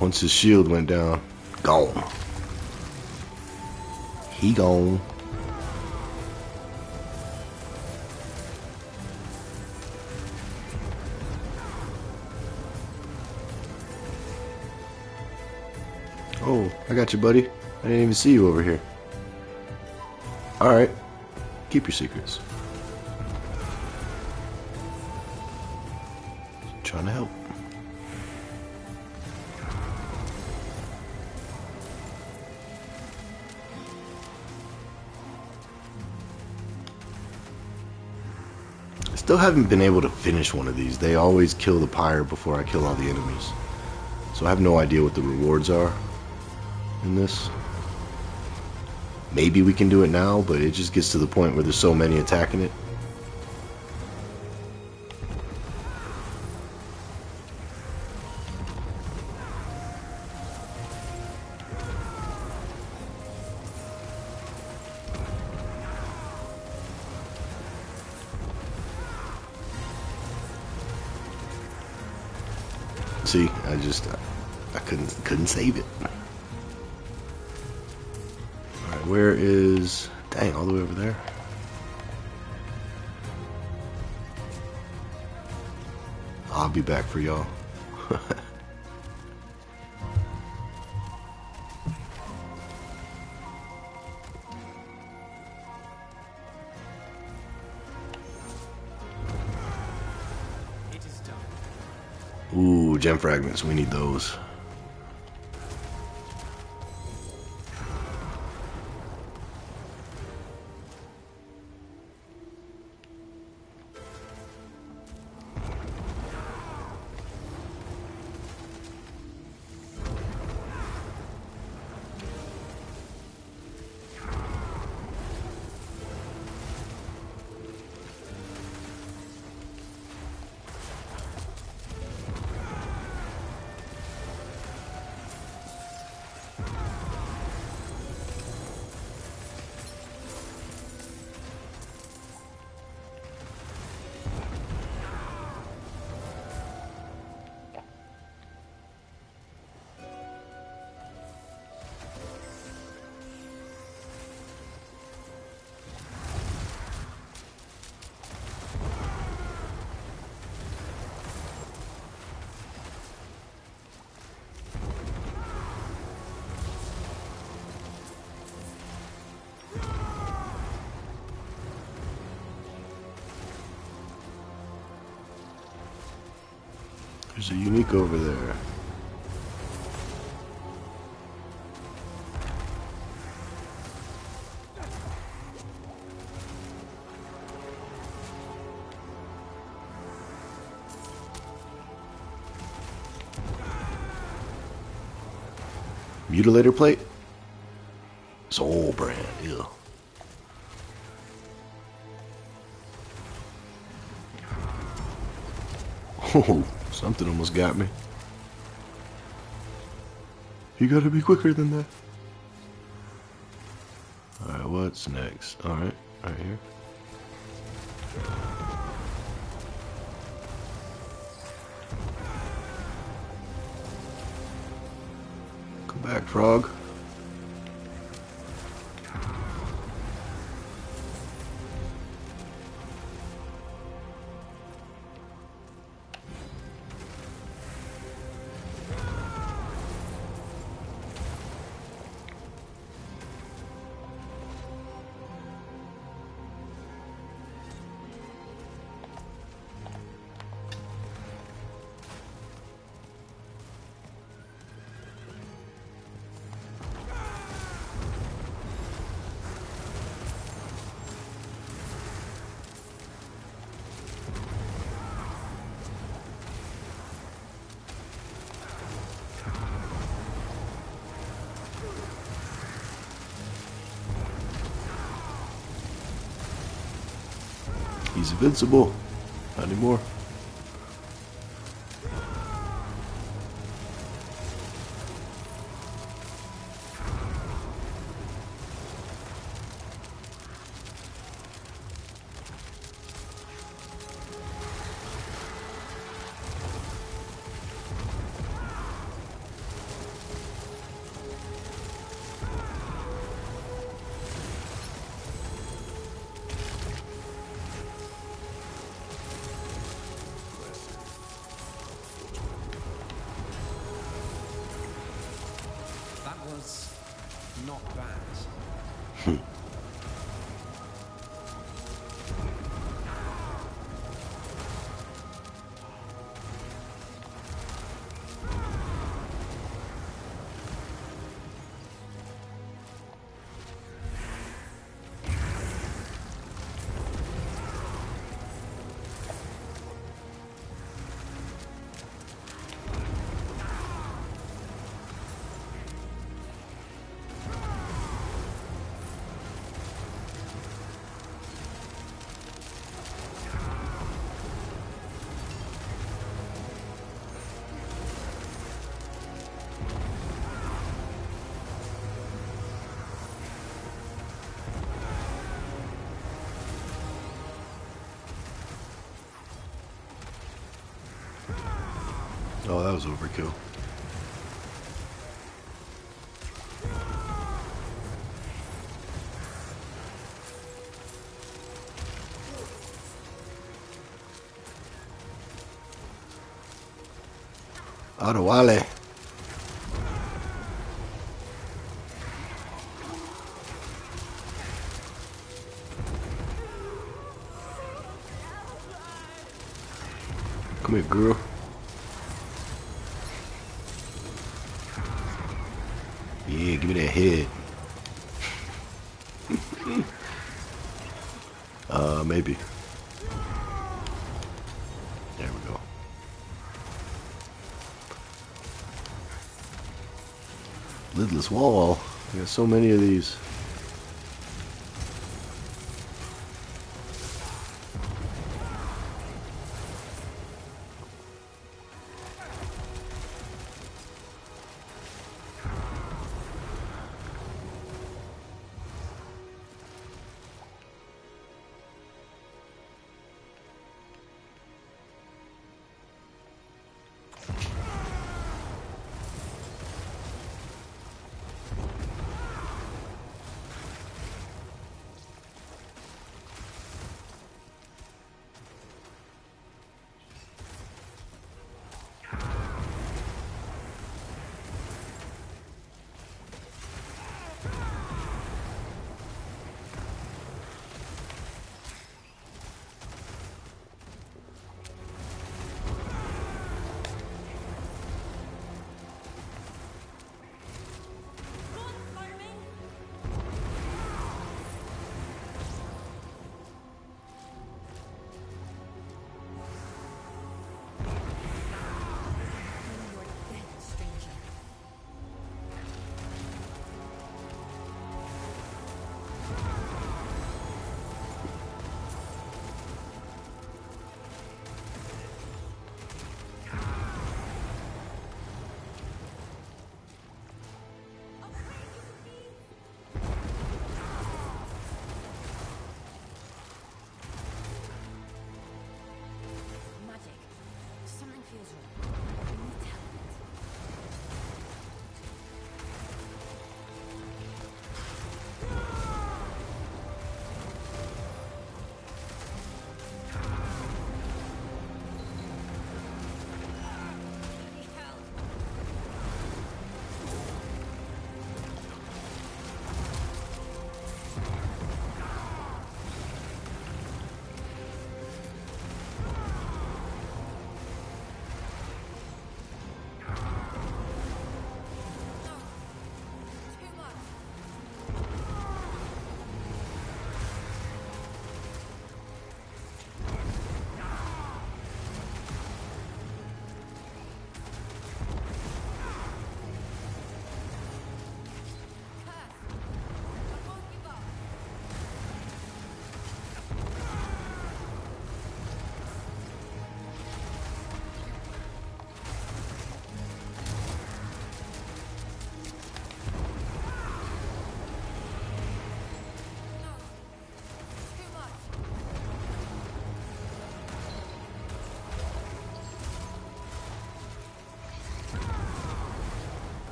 Once his shield went down, gone. He gone. Oh, I got you, buddy. I didn't even see you over here. Alright. Keep your secrets. Trying to help. Still haven't been able to finish one of these. They always kill the pyre before I kill all the enemies. So I have no idea what the rewards are in this. Maybe we can do it now, but it just gets to the point where there's so many attacking it. See, I couldn't save it. Alright, where is... Dang, all the way over there. I'll be back for y'all. Ooh, gem fragments. We need those. There's a unique over there. Mutilator plate? Soul brand, ew. Oh, something almost got me. You gotta be quicker than that. Alright, what's next? Alright, right here. Come back, frog. He's invincible. Not anymore. not bats. Oh, that was overkill. Adewale. Come here, girl. Yeah, give me that head. Maybe. There we go. Lidless wall. We got so many of these.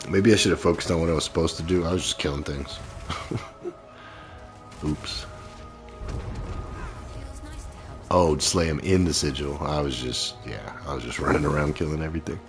Maybe I should have focused on what I was supposed to do. I was just killing things. Oops. Feels nice to help. Oh, slay him in the sigil. I was just running around killing everything.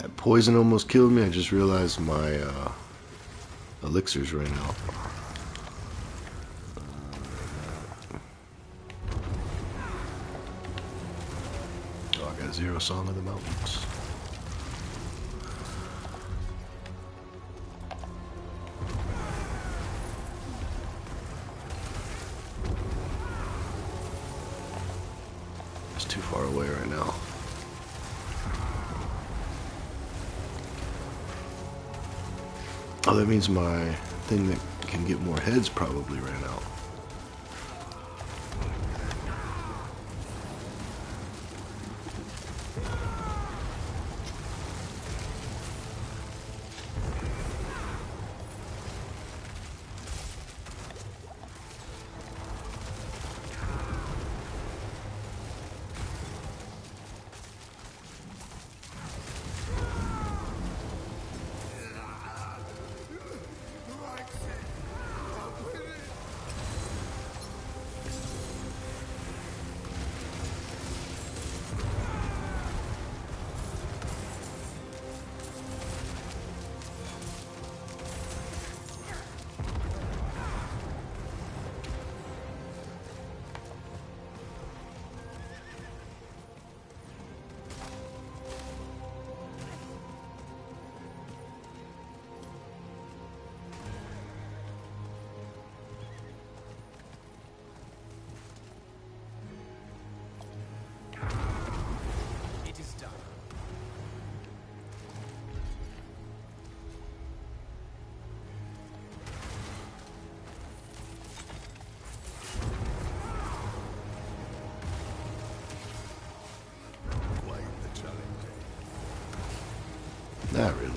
That poison almost killed me. I just realized my elixirs ran out. Oh, I got 0 Song of the Mountains. It's too far away right now. Oh, that means my thing that can get more heads probably ran out. Not really.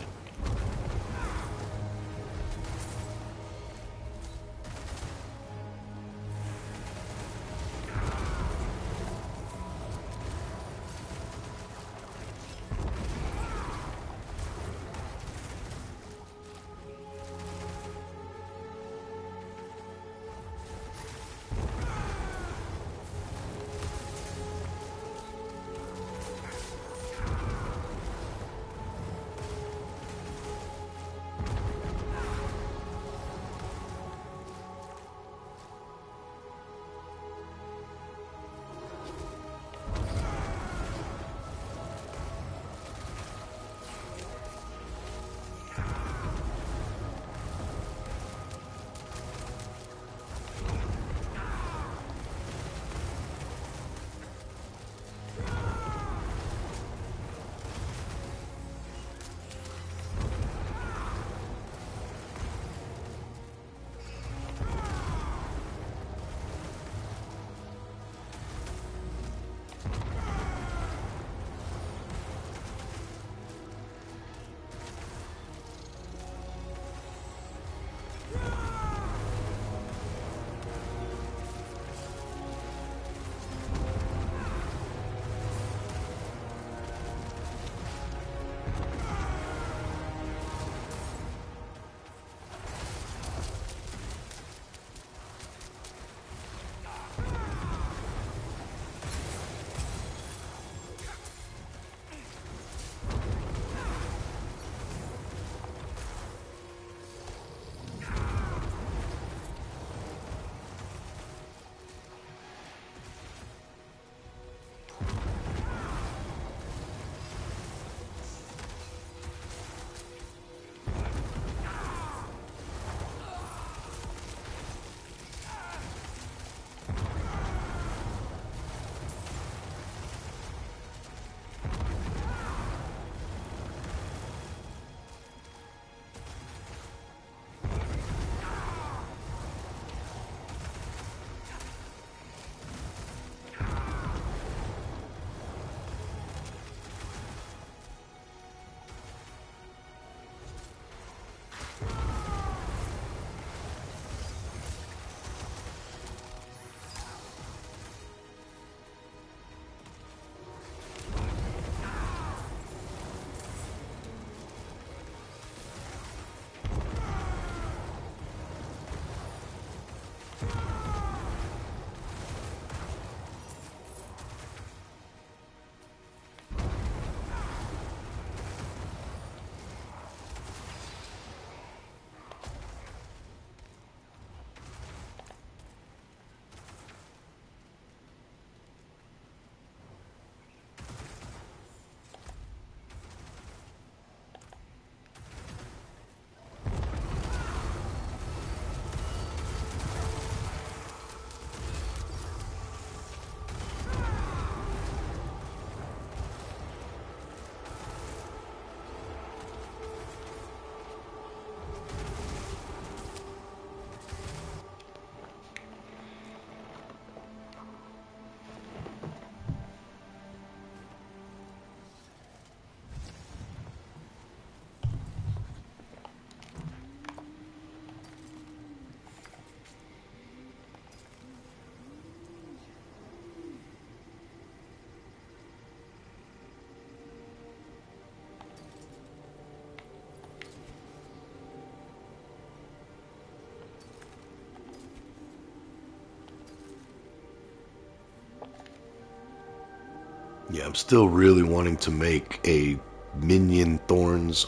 Yeah, I'm still really wanting to make a minion Thorns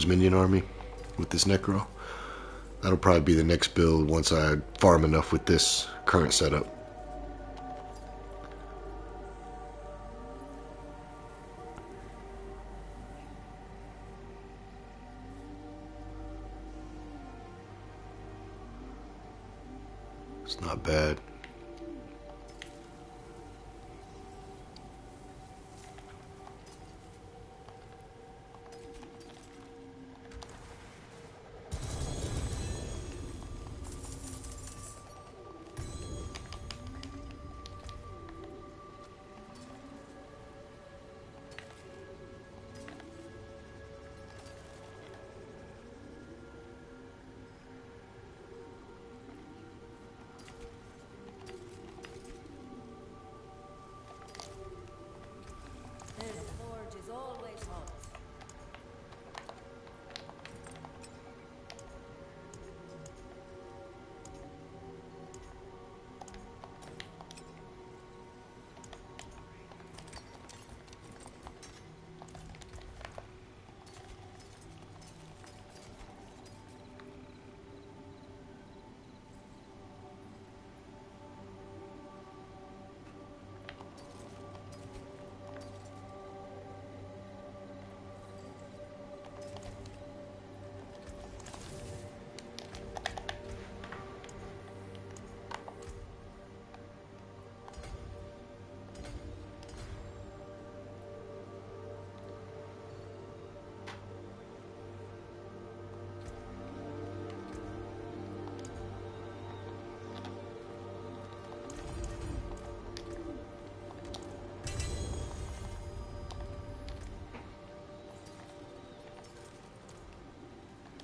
minion army with this Necro. That'll probably be the next build once I farm enough with this current setup. It's not bad. This forge is always hot.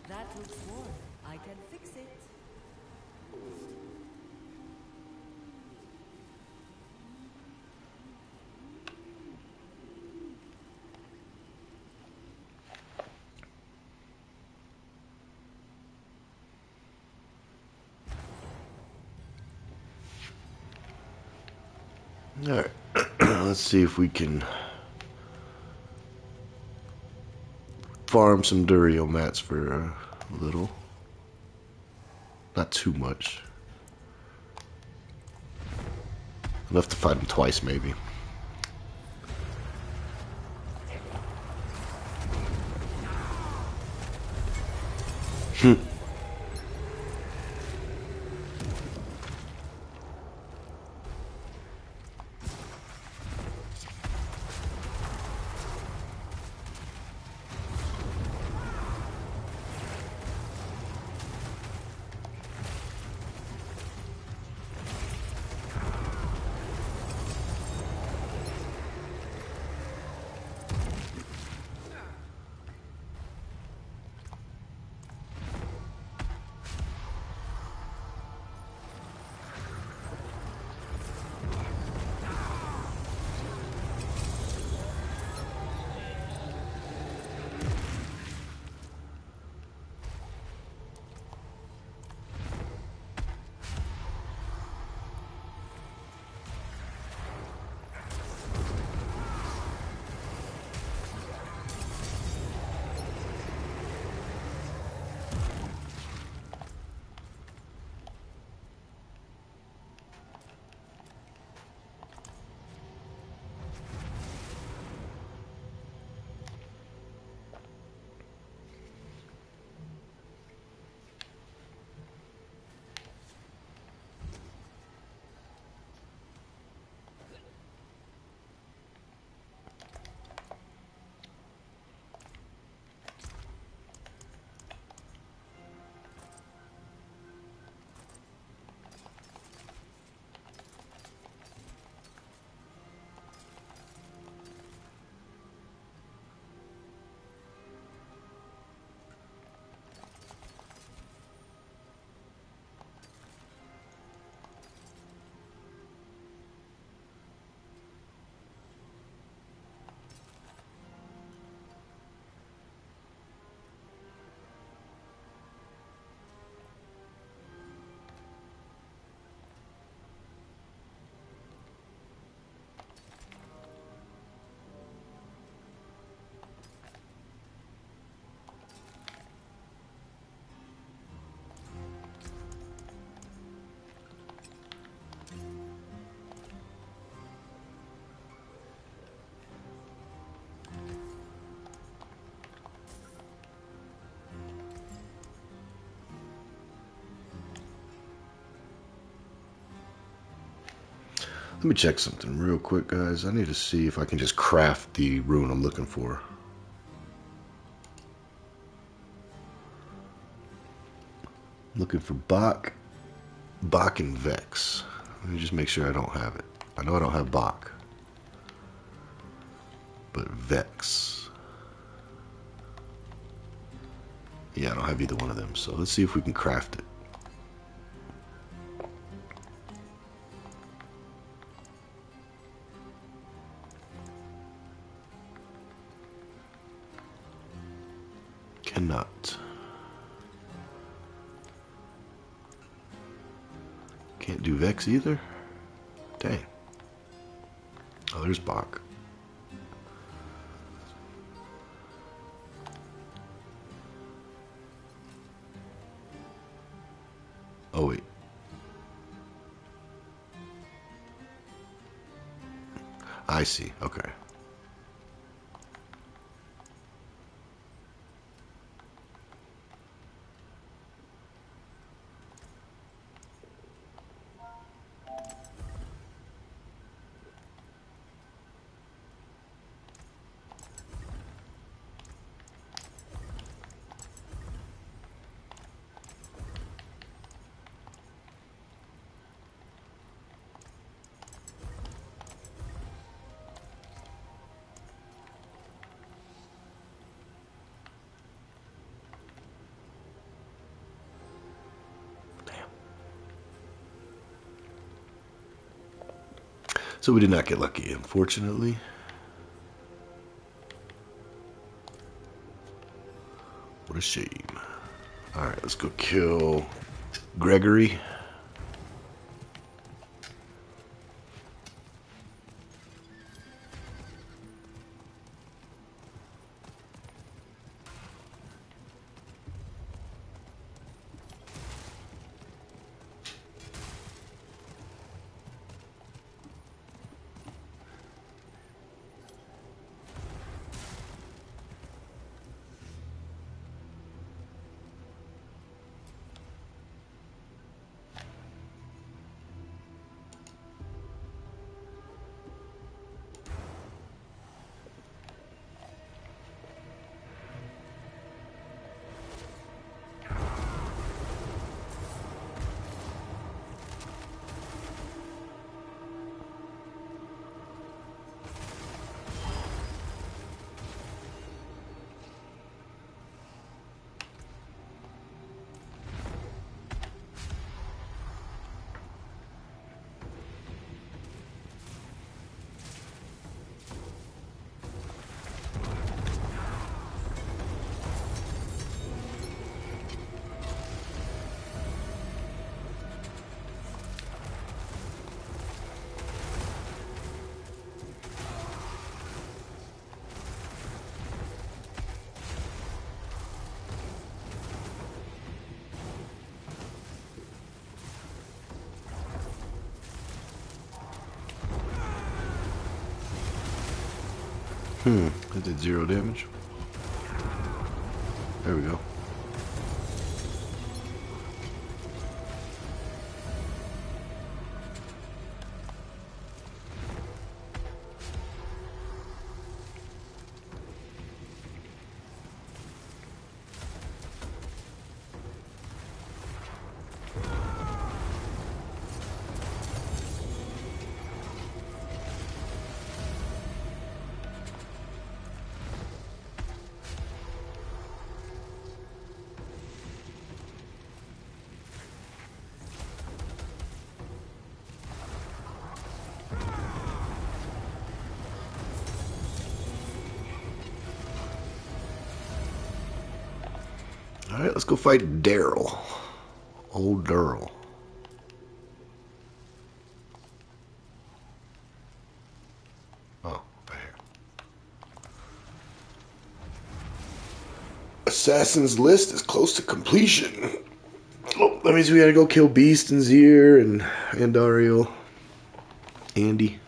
That looks worn. I can fix it. Alright, let's see if we can farm some Durio mats for a little. Not too much. Enough to fight him twice, maybe. Let me check something real quick, guys. I need to see if I can just craft the rune I'm looking for. Looking for Bach and Vex. Let me just make sure I don't have it. I know I don't have Bach, but Vex. Yeah, I don't have either one of them. So let's see if we can craft it. Cannot. Can't do Vex either? Dang. Oh, there's Bach. Oh, wait. I see. Okay. So we did not get lucky, unfortunately. What a shame. Alright, let's go kill Gregory. That did 0 damage. There we go. Alright, let's go fight Daryl. Old Daryl. Oh, right here. Assassin's list is close to completion. Oh, that means we gotta go kill Beast and Zier and Andariel. Andy.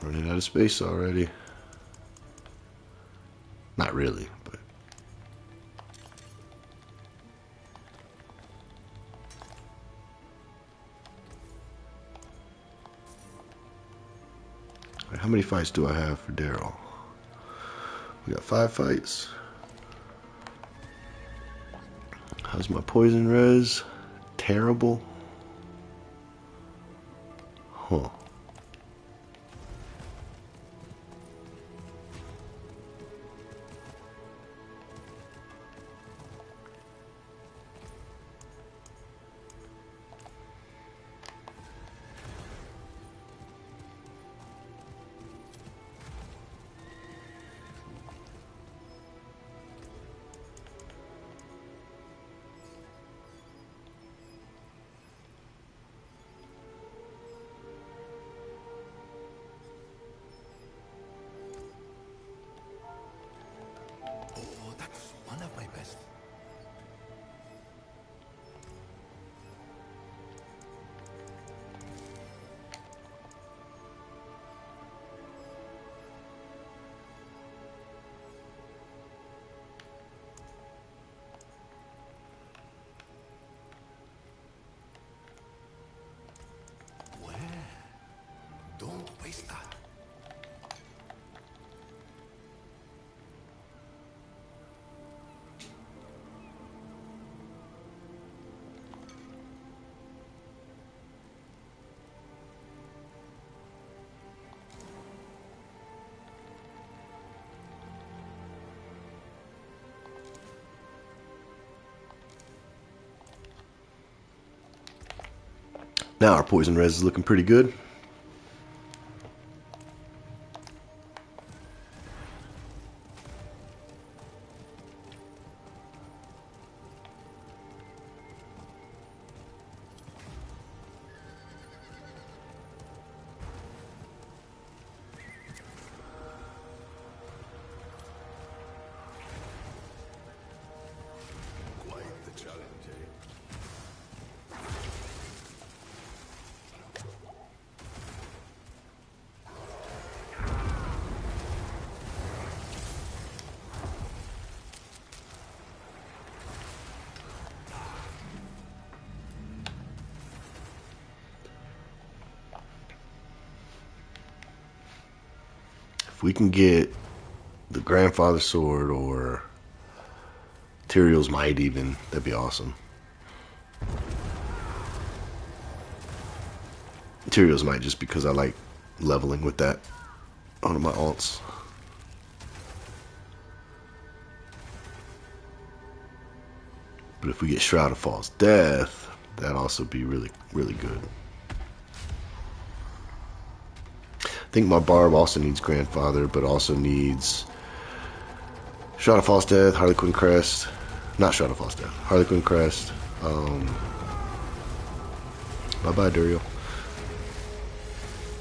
Running out of space already. Not really, but. How many fights do I have for Daryl? We got 5 fights. How's my poison res? Terrible. Huh. Now our poison res is looking pretty good. If we can get the Grandfather Sword or Tyrion's Might even, that'd be awesome. Tyrion's Might just because I like leveling with that on my alts. But if we get Shroud of False Death, that'd also be really, really good. I think my Barb also needs Grandfather, but also needs Shroud of False Death, Harlequin Crest. Not Shroud of False Death. Harlequin Crest. Bye-bye, Duriel.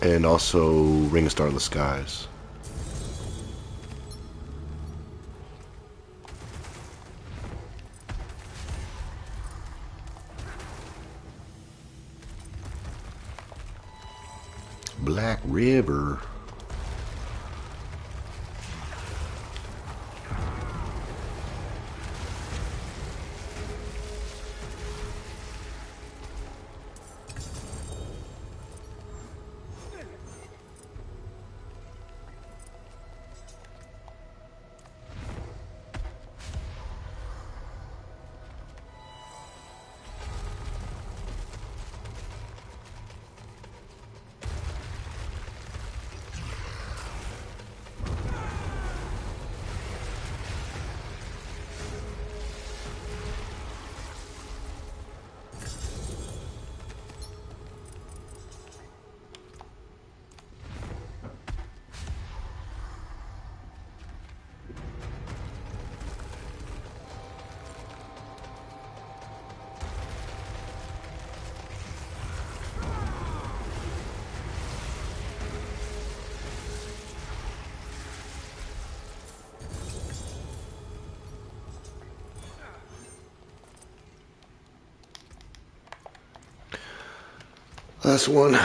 And also Ring of Starless Skies. Black River. Last one.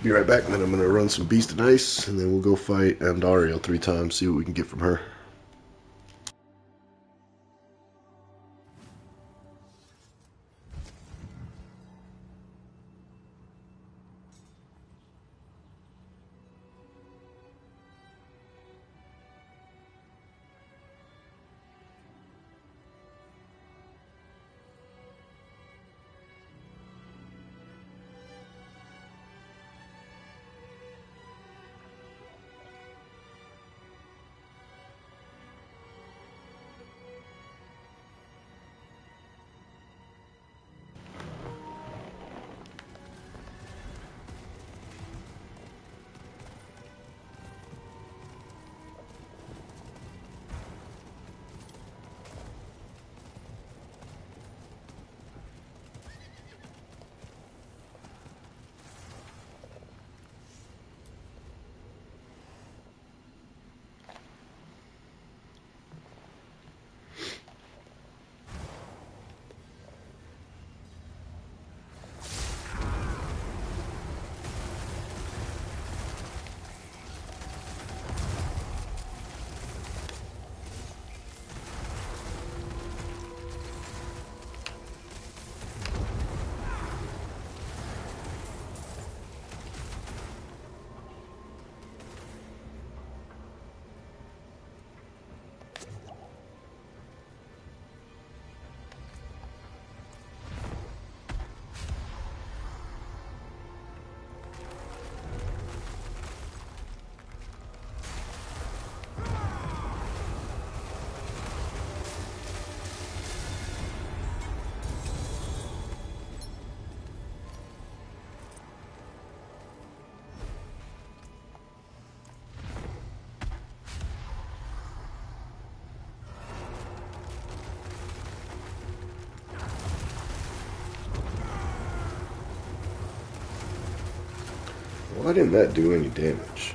Be right back, and then I'm going to run some Beast and Ice, and then we'll go fight Andario 3 times, see what we can get from her. Why didn't that do any damage?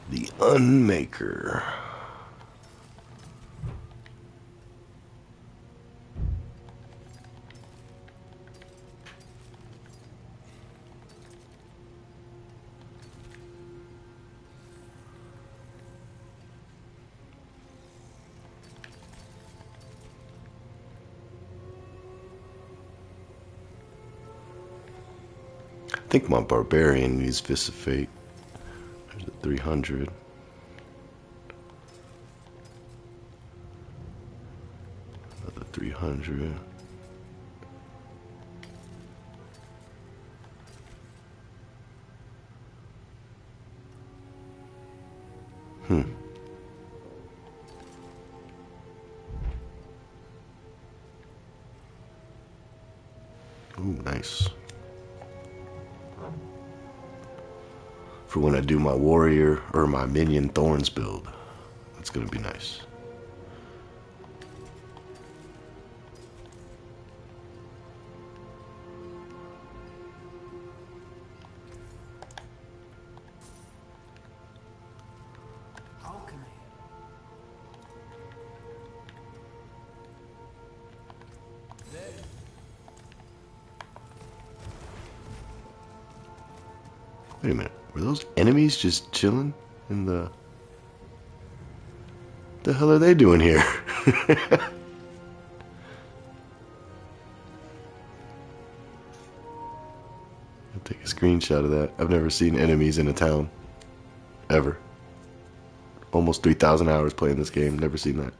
The Unmaker. I think my Barbarian needs Visifate. There's a 300. Another 300. Nice. For when I do my warrior or my minion thorns build. That's gonna be nice. How can I help? Wait a minute. Were those enemies just chilling in the... The hell are they doing here? I'll take a screenshot of that. I've never seen enemies in a town. Ever. Almost 3,000 hours playing this game. Never seen that.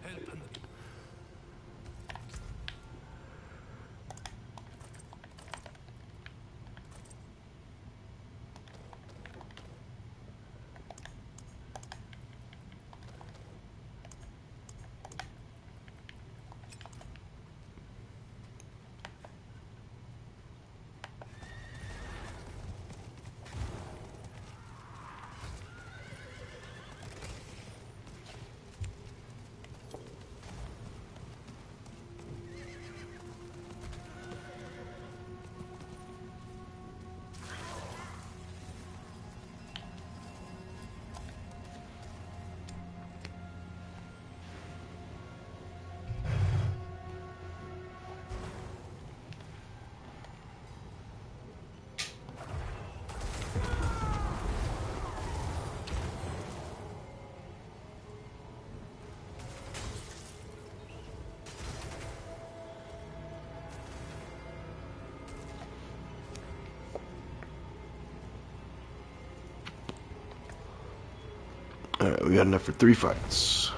Alright, we got enough for 3 fights.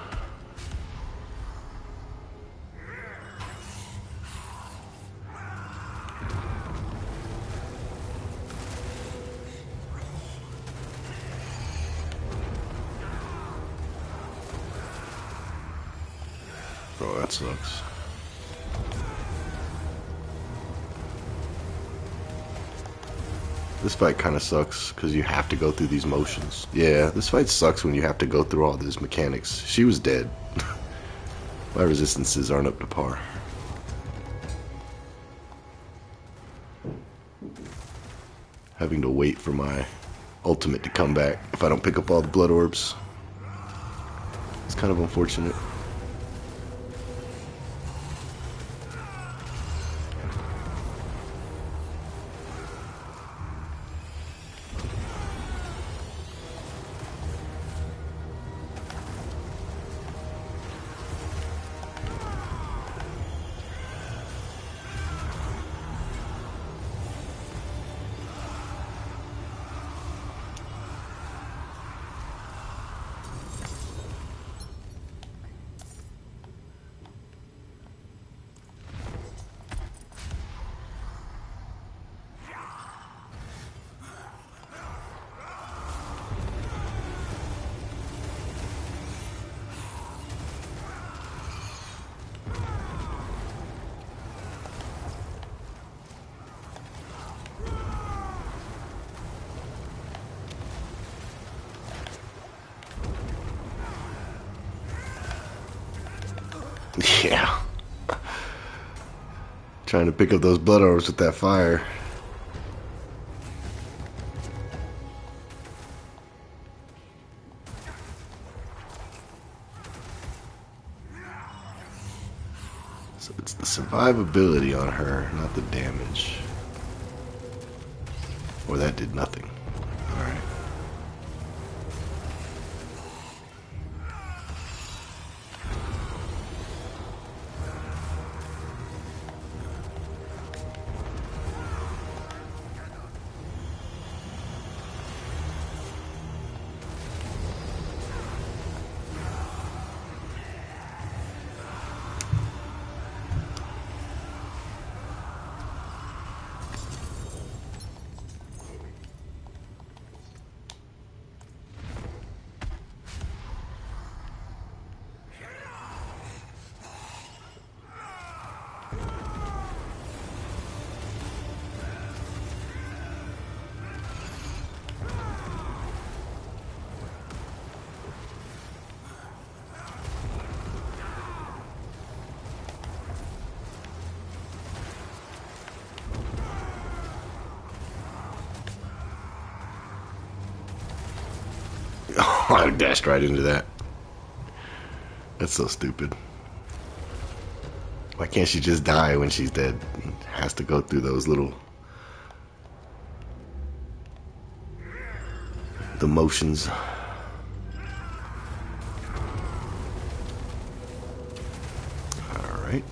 Oh, that sucks. This fight kind of sucks because you have to go through these motions. Yeah, this fight sucks when you have to go through all these mechanics. She was dead. My resistances aren't up to par. Having to wait for my ultimate to come back if I don't pick up all the blood orbs. It's kind of unfortunate. Yeah. Trying to pick up those blood orbs with that fire. So it's the survivability on her, not the damage. Or that did nothing. Alright. I dashed right into that. That's so stupid. Why can't she just die when she's dead? Has to go through those little... the motions. Alright.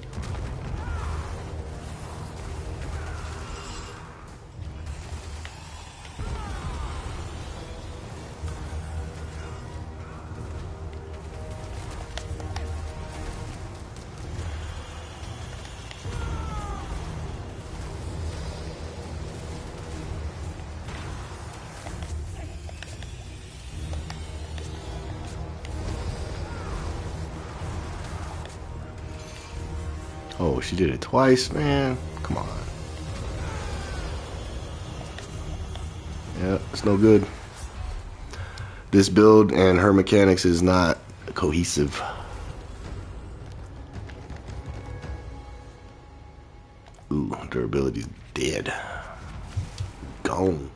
Oh, she did it twice, man. Come on. Yeah, it's no good. This build and her mechanics is not cohesive. Ooh, durability's dead. Gone.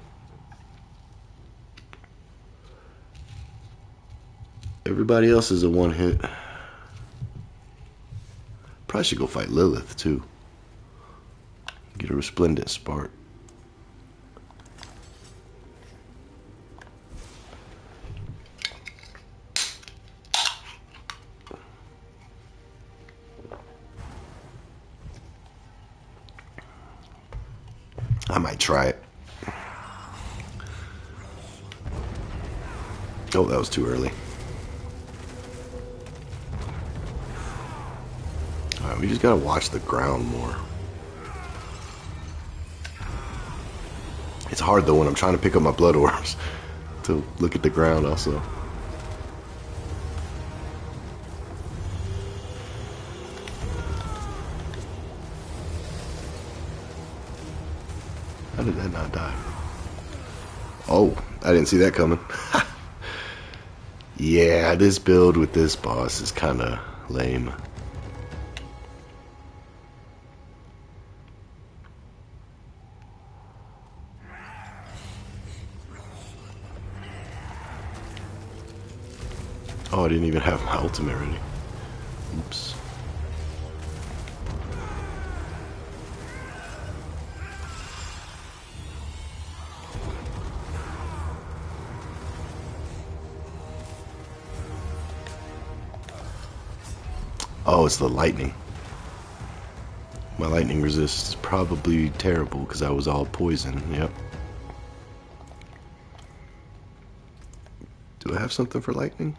Everybody else is a one hit. Probably should go fight Lilith too. Get a resplendent spark. I might try it. Oh, that was too early. Alright, we just gotta watch the ground more. It's hard though when I'm trying to pick up my blood orbs to look at the ground also. How did that not die? Oh, I didn't see that coming. Yeah, this build with this boss is kinda lame. Oh, I didn't even have my ultimate ready. Oops. Oh, it's the lightning. My lightning resist is probably terrible because I was all poison. Yep. Do I have something for lightning?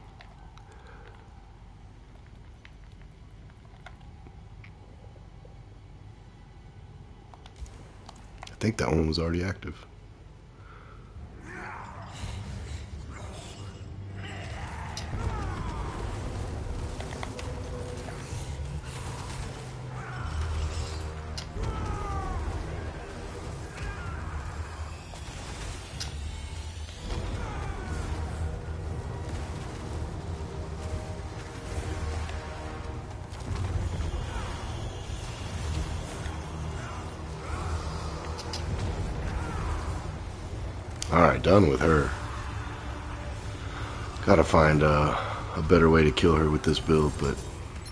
I think that one was already active. Alright, done with her. Gotta find a better way to kill her with this build, but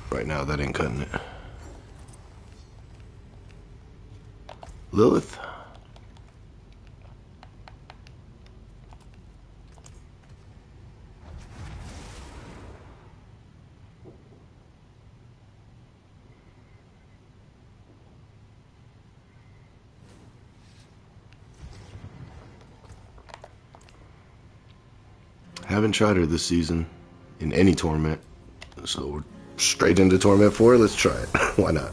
right now that ain't cutting it. Lilith? Haven't tried her this season in any tournament, so we're straight into Torment 4. Let's try it. Why not?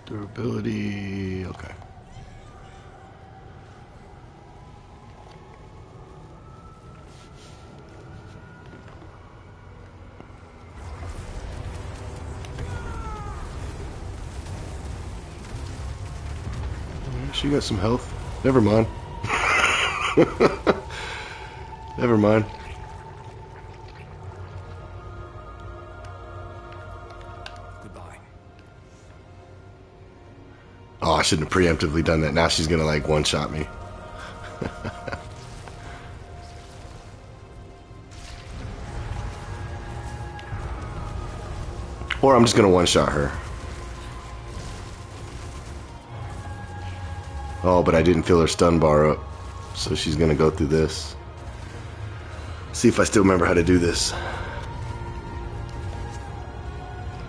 Durability, okay. she got some health. Never mind. Never mind. Goodbye. Oh, I shouldn't have preemptively done that. Now she's gonna like one-shot me. Or I'm just gonna one-shot her. Oh, but I didn't fill her stun bar up. So she's gonna go through this. See if I still remember how to do this.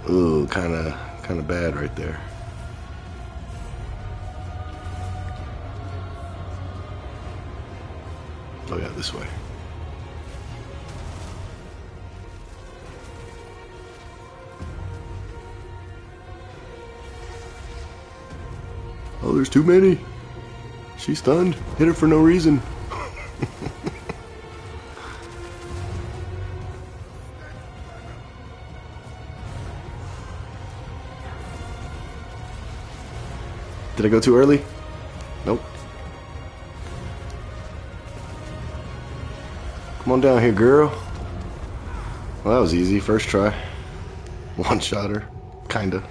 Ooh, kinda bad right there. Oh yeah, this way. Oh, there's too many. She's stunned. Hit her for no reason. Did I go too early? Nope. Come on down here, girl. Well, that was easy. First try. One-shot her. Kinda.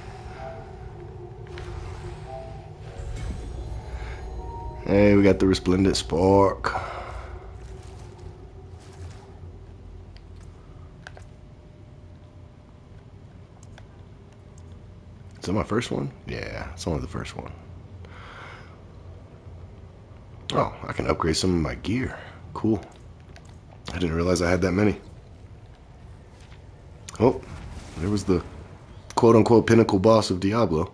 Hey, we got the Resplendent Spark. Is that my first one? Yeah, it's only the first one. Oh, I can upgrade some of my gear. Cool. I didn't realize I had that many. Oh, there was the quote-unquote pinnacle boss of Diablo.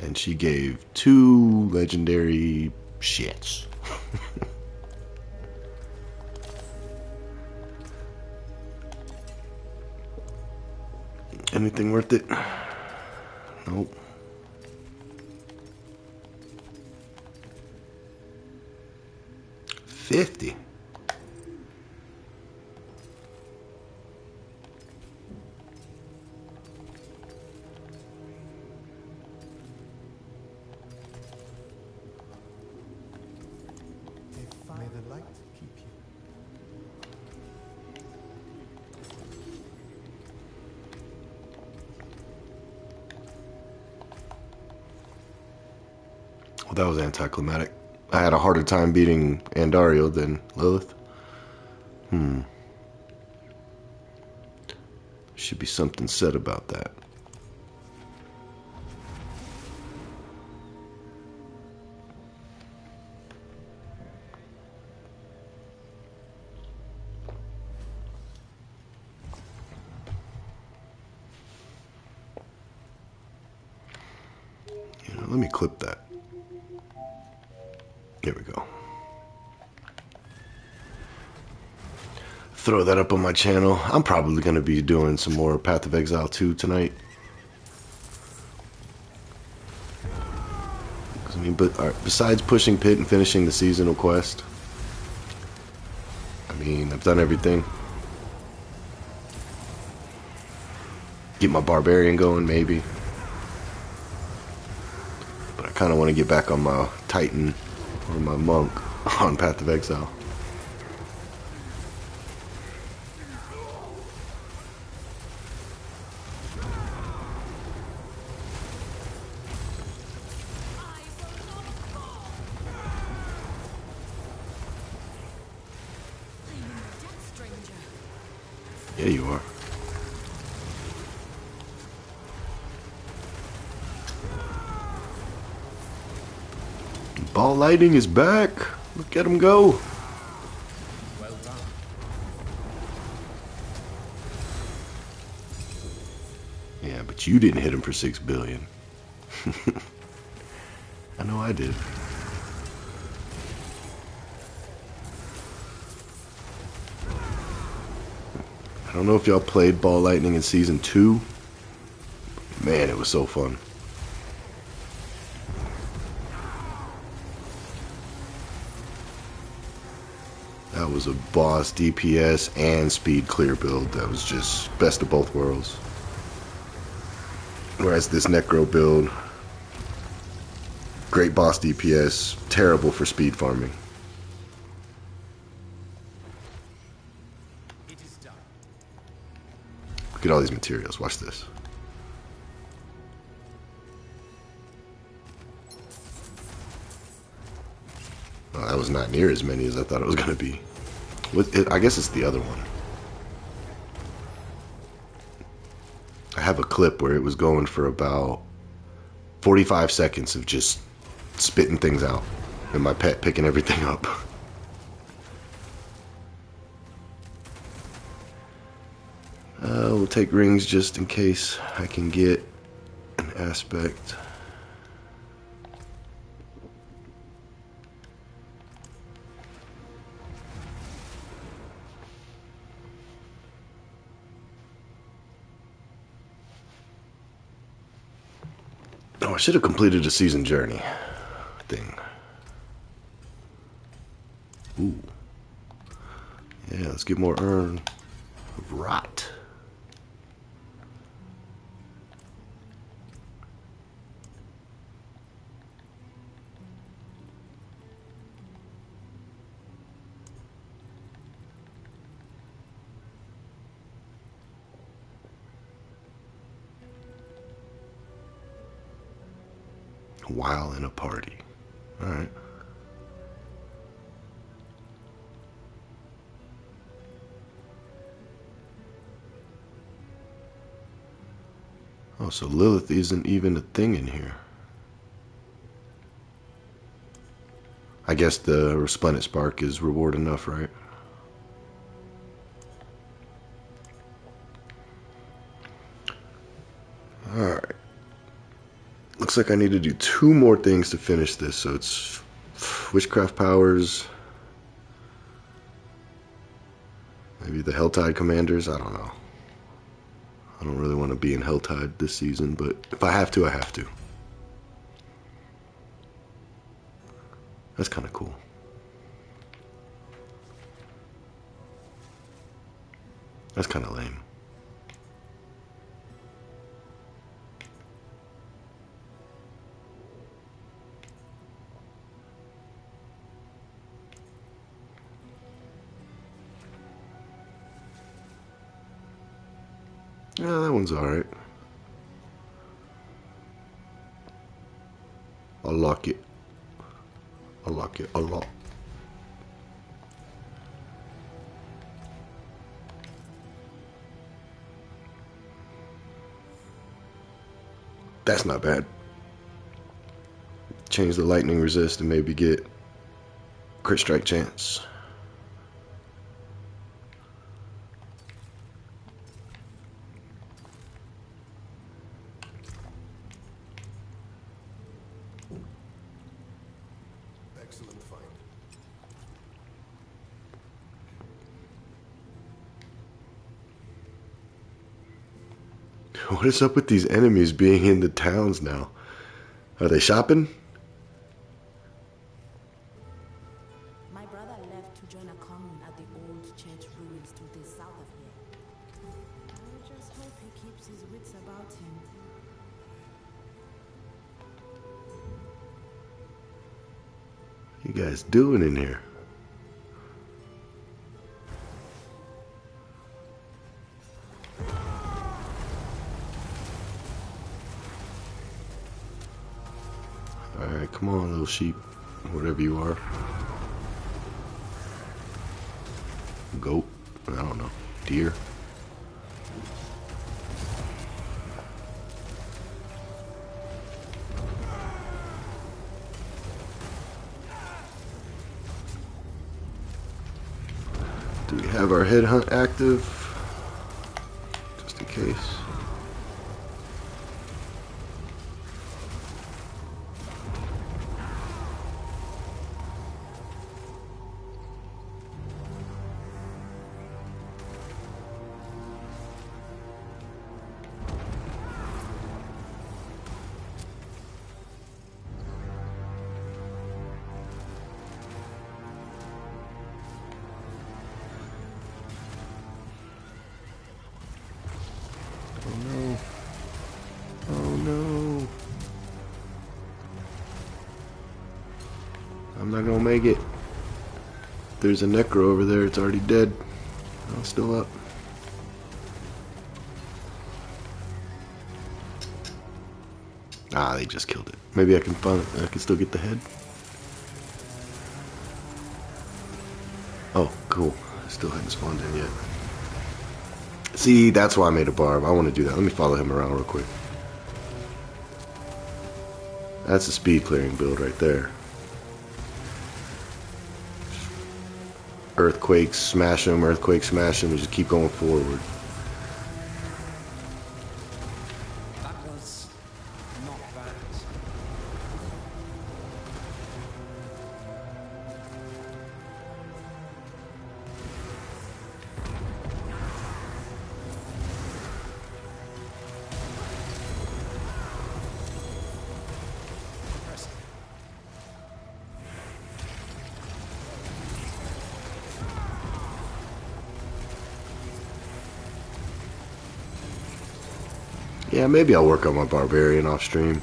And she gave 2 legendary shits. Anything worth it? Nope. $50. May the light keep you. Well, that was anticlimactic. I had a harder time beating Andario than Lilith. Should be something said about that. Let me clip that. Here we go. Throw that up on my channel. I'm probably going to be doing some more Path of Exile 2 tonight. I mean, but besides pushing Pit and finishing the seasonal quest, I mean, I've done everything. Get my Barbarian going, maybe. But I kind of want to get back on my Titan or my Monk on Path of Exile. Yeah, you are. Ball lighting is back. Look at him go. Well done. Yeah, but you didn't hit him for 6 billion. I know I did. I don't know if y'all played Ball Lightning in Season 2. Man, it was so fun. That was a boss DPS and speed clear build. That was just best of both worlds. Whereas this Necro build, great boss DPS, terrible for speed farming. It is done. Look at all these materials. Watch this. Oh, that was not near as many as I thought it was going to be. I guess it's the other one. I have a clip where it was going for about 45 seconds of just spitting things out and my pet picking everything up. We'll take rings just in case I can get an aspect. Oh, I should have completed a season journey thing. Ooh. Yeah, let's get more urn of rot. While in a party. Alright. Oh, so Lilith isn't even a thing in here. I guess the Resplendent Spark is reward enough, right? Alright. Looks like I need to do 2 more things to finish this, so it's Witchcraft Powers, maybe the Helltide Commanders, I don't know. I don't really want to be in Helltide this season, but if I have to, I have to. That's kind of cool. That's kind of lame. Yeah, that one's alright. I'll lock it. I'll lock it a lot. That's not bad. Change the lightning resist and maybe get crit strike chance. Excellent find. What is up with these enemies being in the towns now? Are they shopping? My brother left to join a commune at the old church ruins to the south of here. I just hope he keeps his wits about him. What you guys doing in here? Alright, come on, little sheep. Whatever you are. Goat. I don't know. Deer. Do we have our headhunt active? Just in case. not gonna make it. There's a Necro over there. It's already dead. Oh, still up. Ah, they just killed it. Maybe I can find it. I can still get the head. Oh, cool. I still hadn't spawned in yet. See, that's why I made a barb. I want to do that. Let me follow him around real quick. That's a speed clearing build right there. Earthquakes, smash them, earthquakes, smash them, and just keep going forward. That was not bad. Impressive. Yeah, maybe I'll work on my barbarian off stream.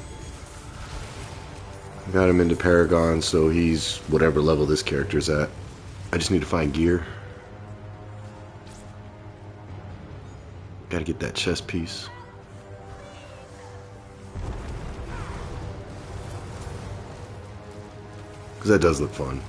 I got him into Paragon, so he's whatever level this character's at. I just need to find gear. Gotta get that chest piece. Because that does look fun.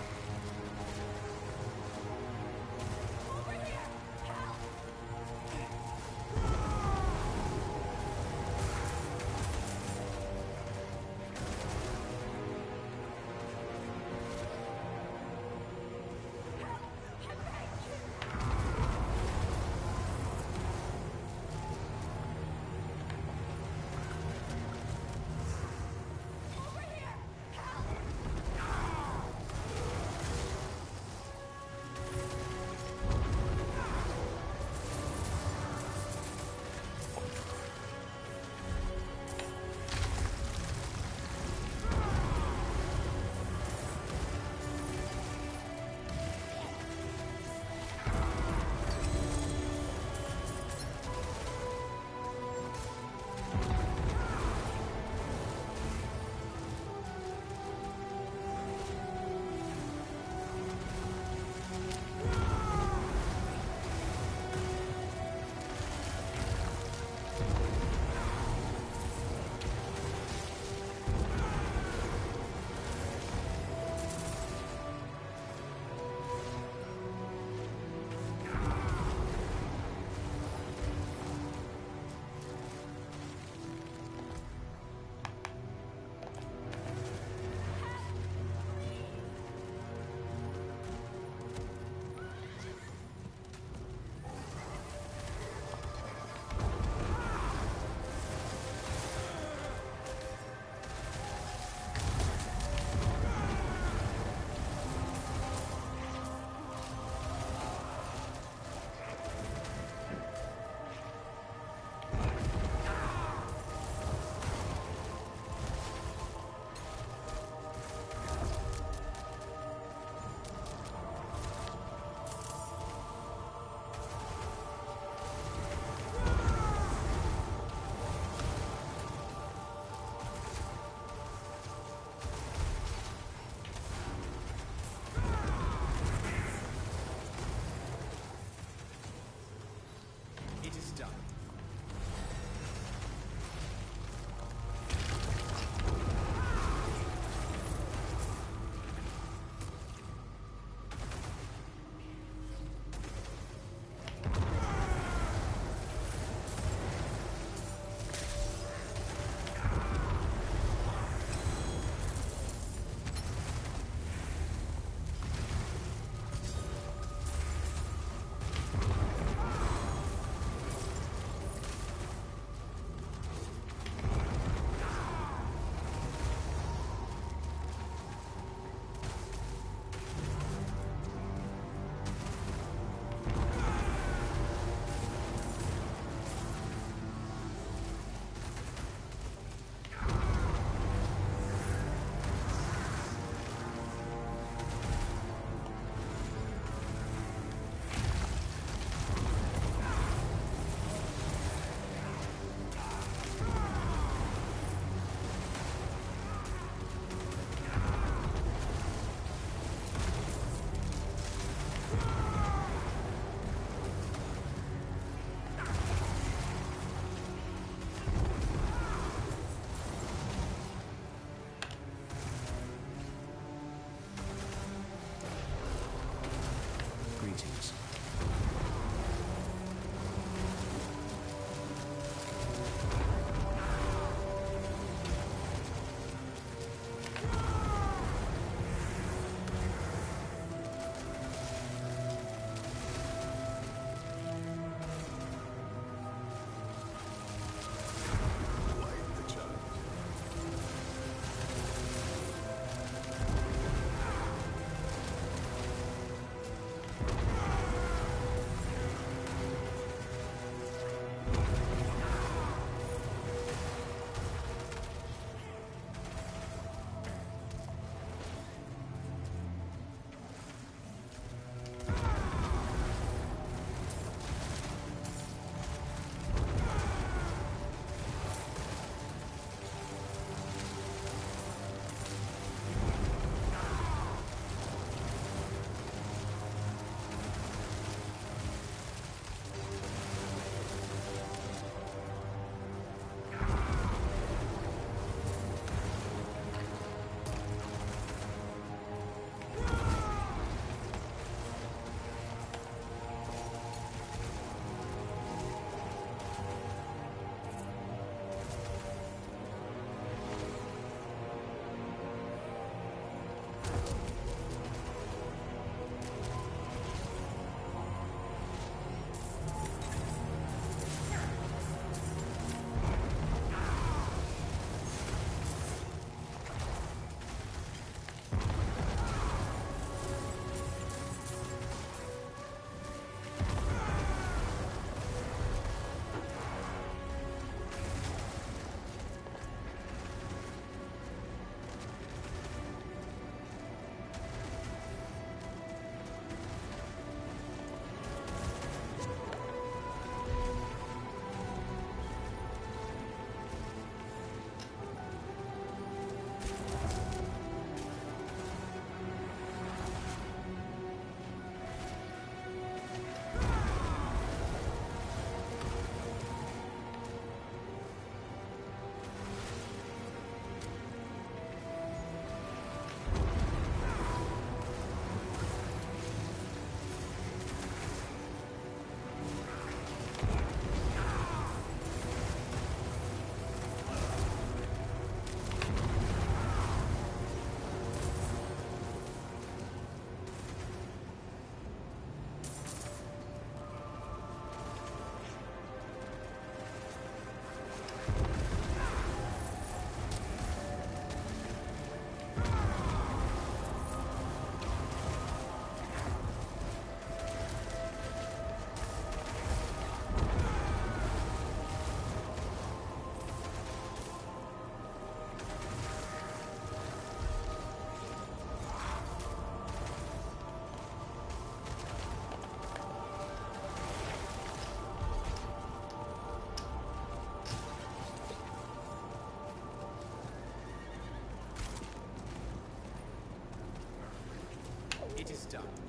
done.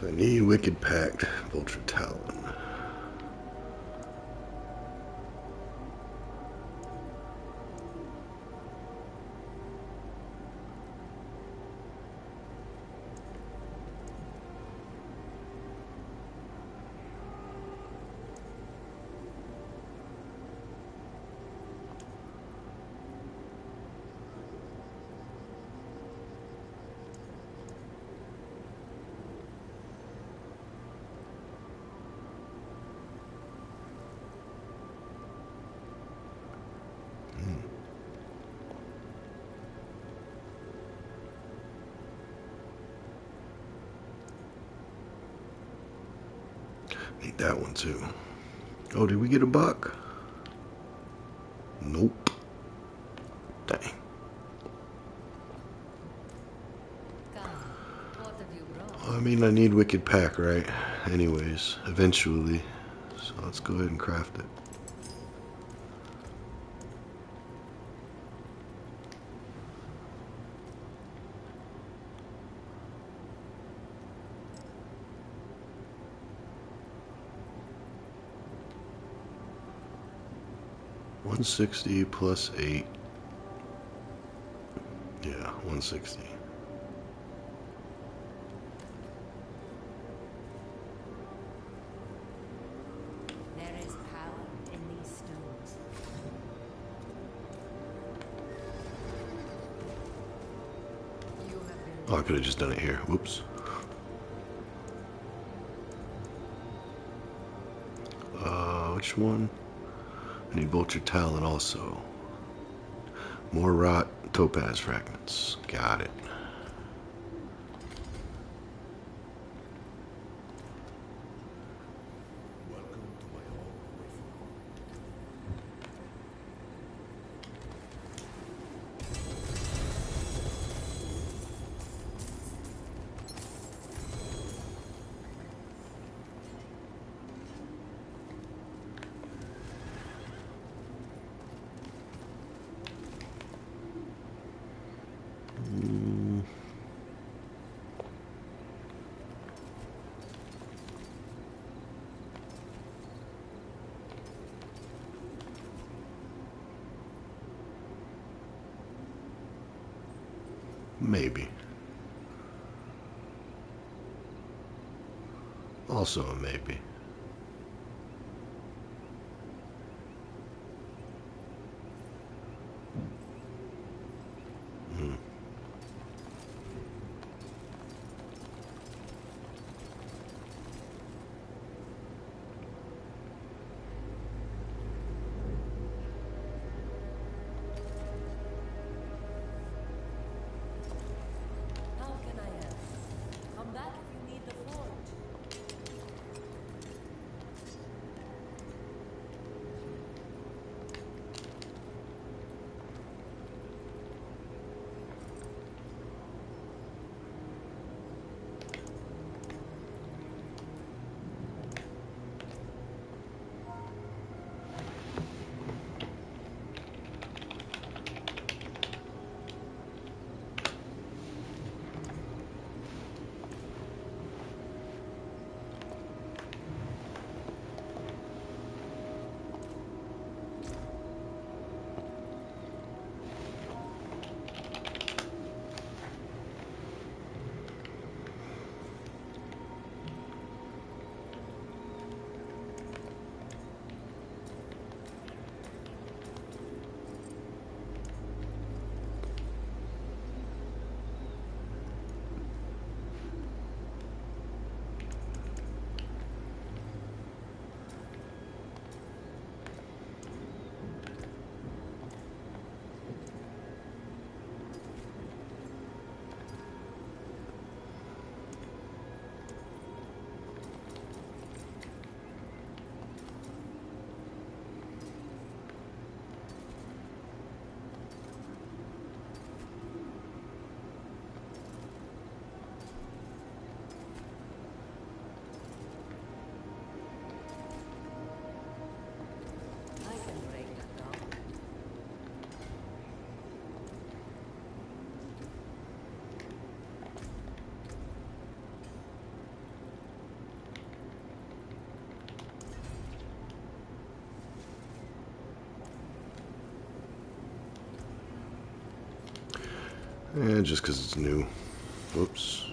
So I need Wicked Pact, Vulture Talon. Need that one too. Oh, did we get a buck? Nope. Dang. Come, what have you brought? Well, I mean, I need Wicked Pack, right? Anyways, eventually. So let's go ahead and craft it. $160 plus 8. Yeah, 160. There is power in these stones. You have been Oh, I could have just done it here. Whoops. Which one? I need Vulture Talon also. More Rot, Topaz Fragments. Got it. Maybe. Also a maybe. How can I help? Come back if you need the forge. I can break that down. And just because it's new. Whoops.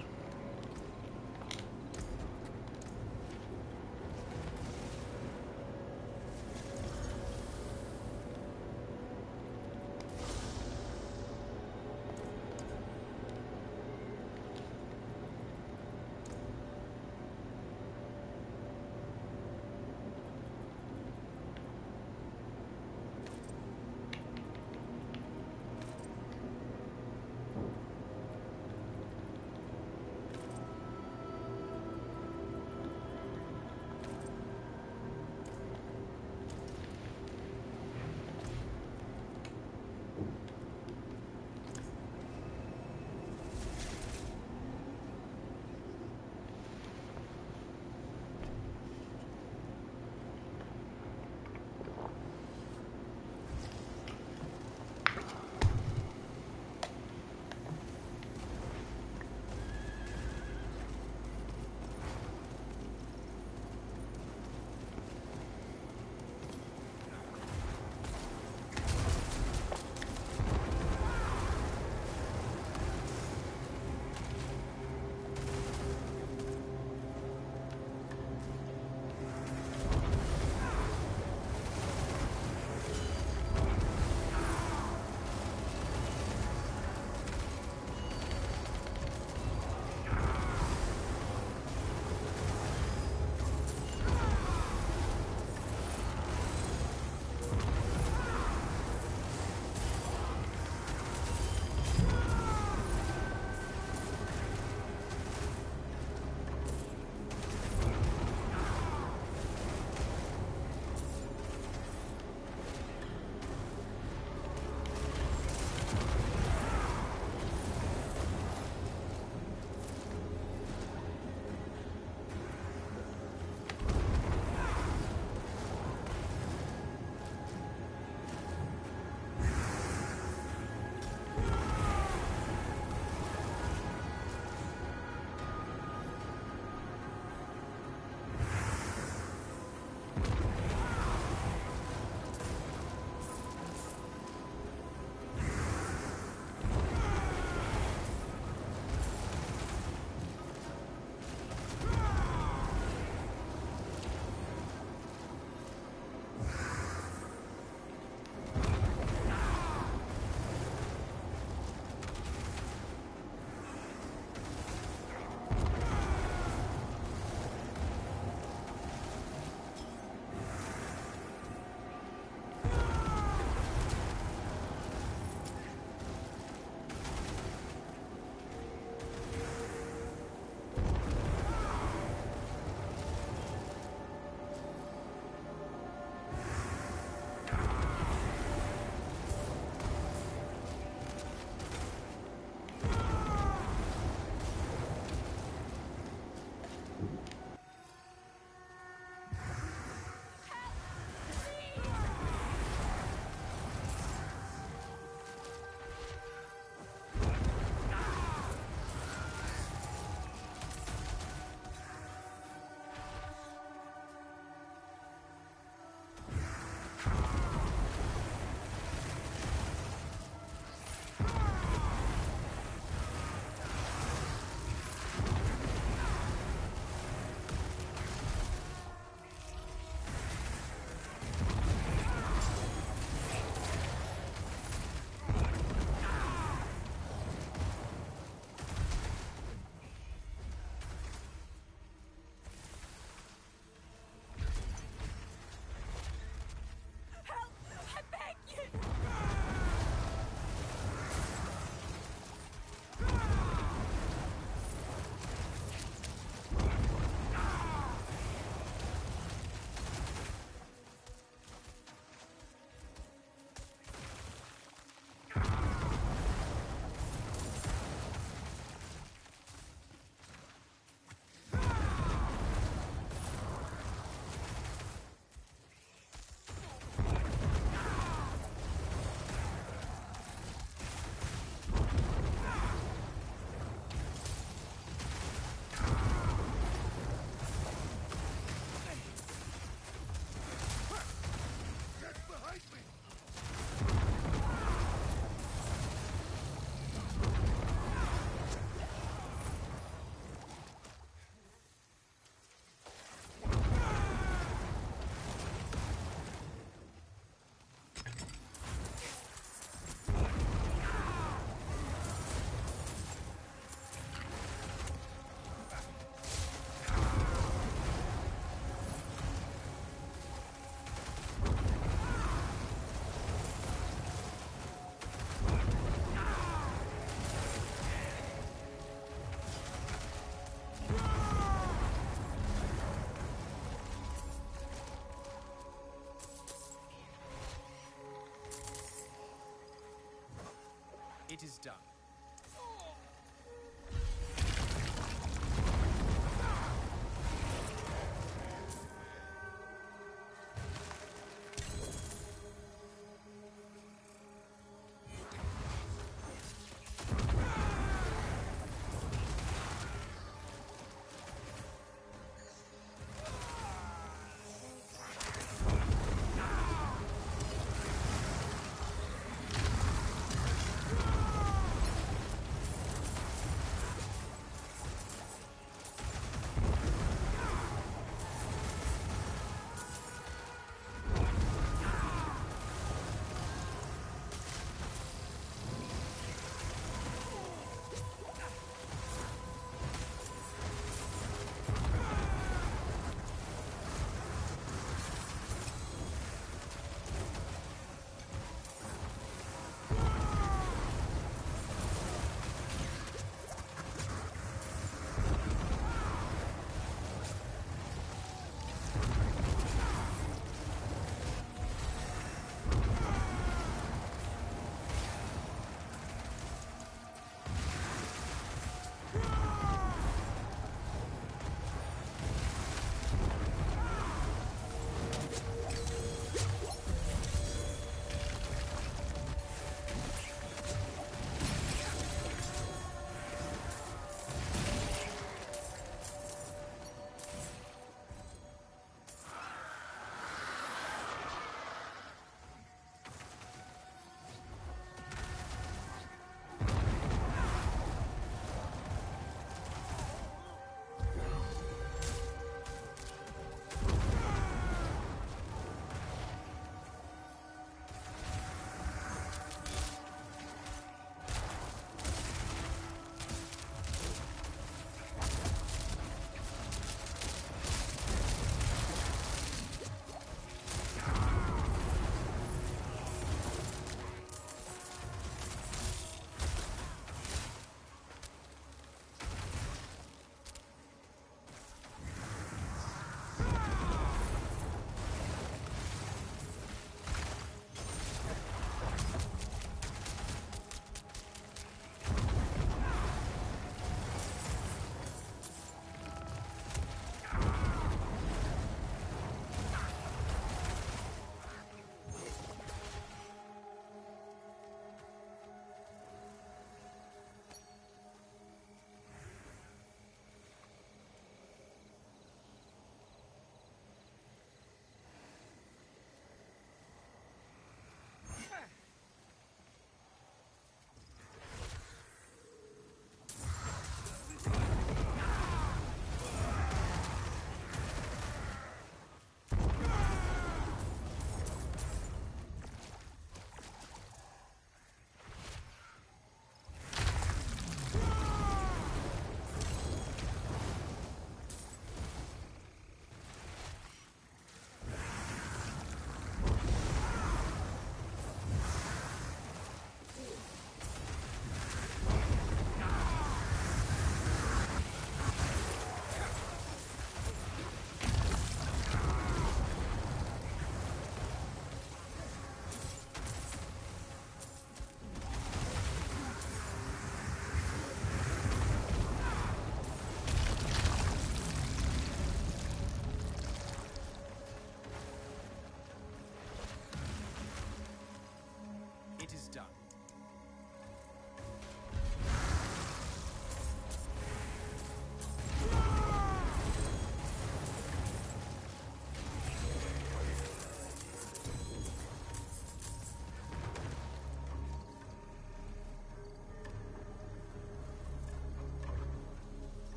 It is done.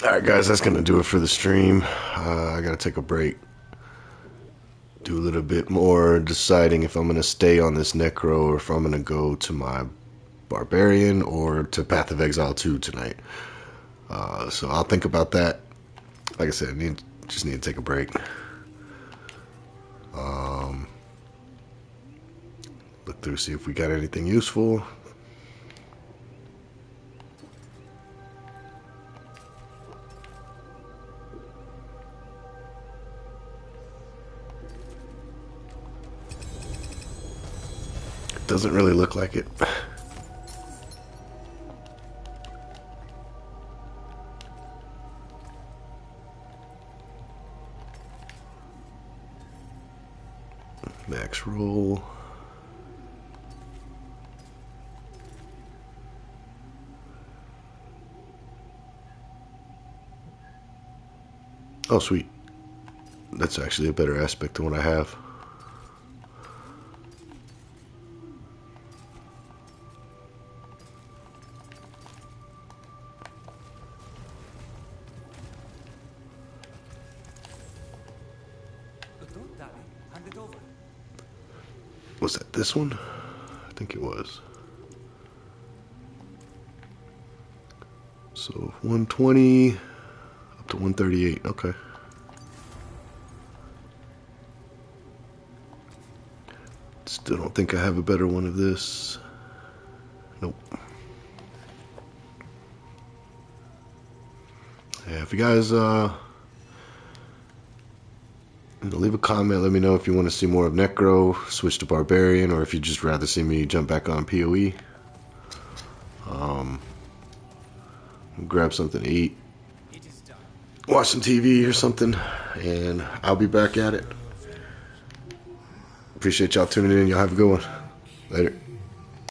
Alright guys, that's gonna do it for the stream. I gotta take a break. Do a little bit more deciding if I'm gonna stay on this Necro or if I'm gonna go to my Barbarian or to Path of Exile 2 tonight. So I'll think about that. Like I said, just need to take a break. Look through, see if we got anything useful. Doesn't really look like it. Max roll. Oh, sweet. That's actually a better aspect than what I have. Don't, Daddy. Hand it over. Was that this one? I think it was. So 120 up to 138. Okay. Still don't think I have a better one of this. Nope. Yeah, if you guys leave a comment, let me know if you want to see more of Necro, switch to Barbarian, or if you'd just rather see me jump back on PoE. Grab something to eat, It is done. watch some TV or something, and I'll be back at it. Appreciate y'all tuning in. Y'all have a good one. Later.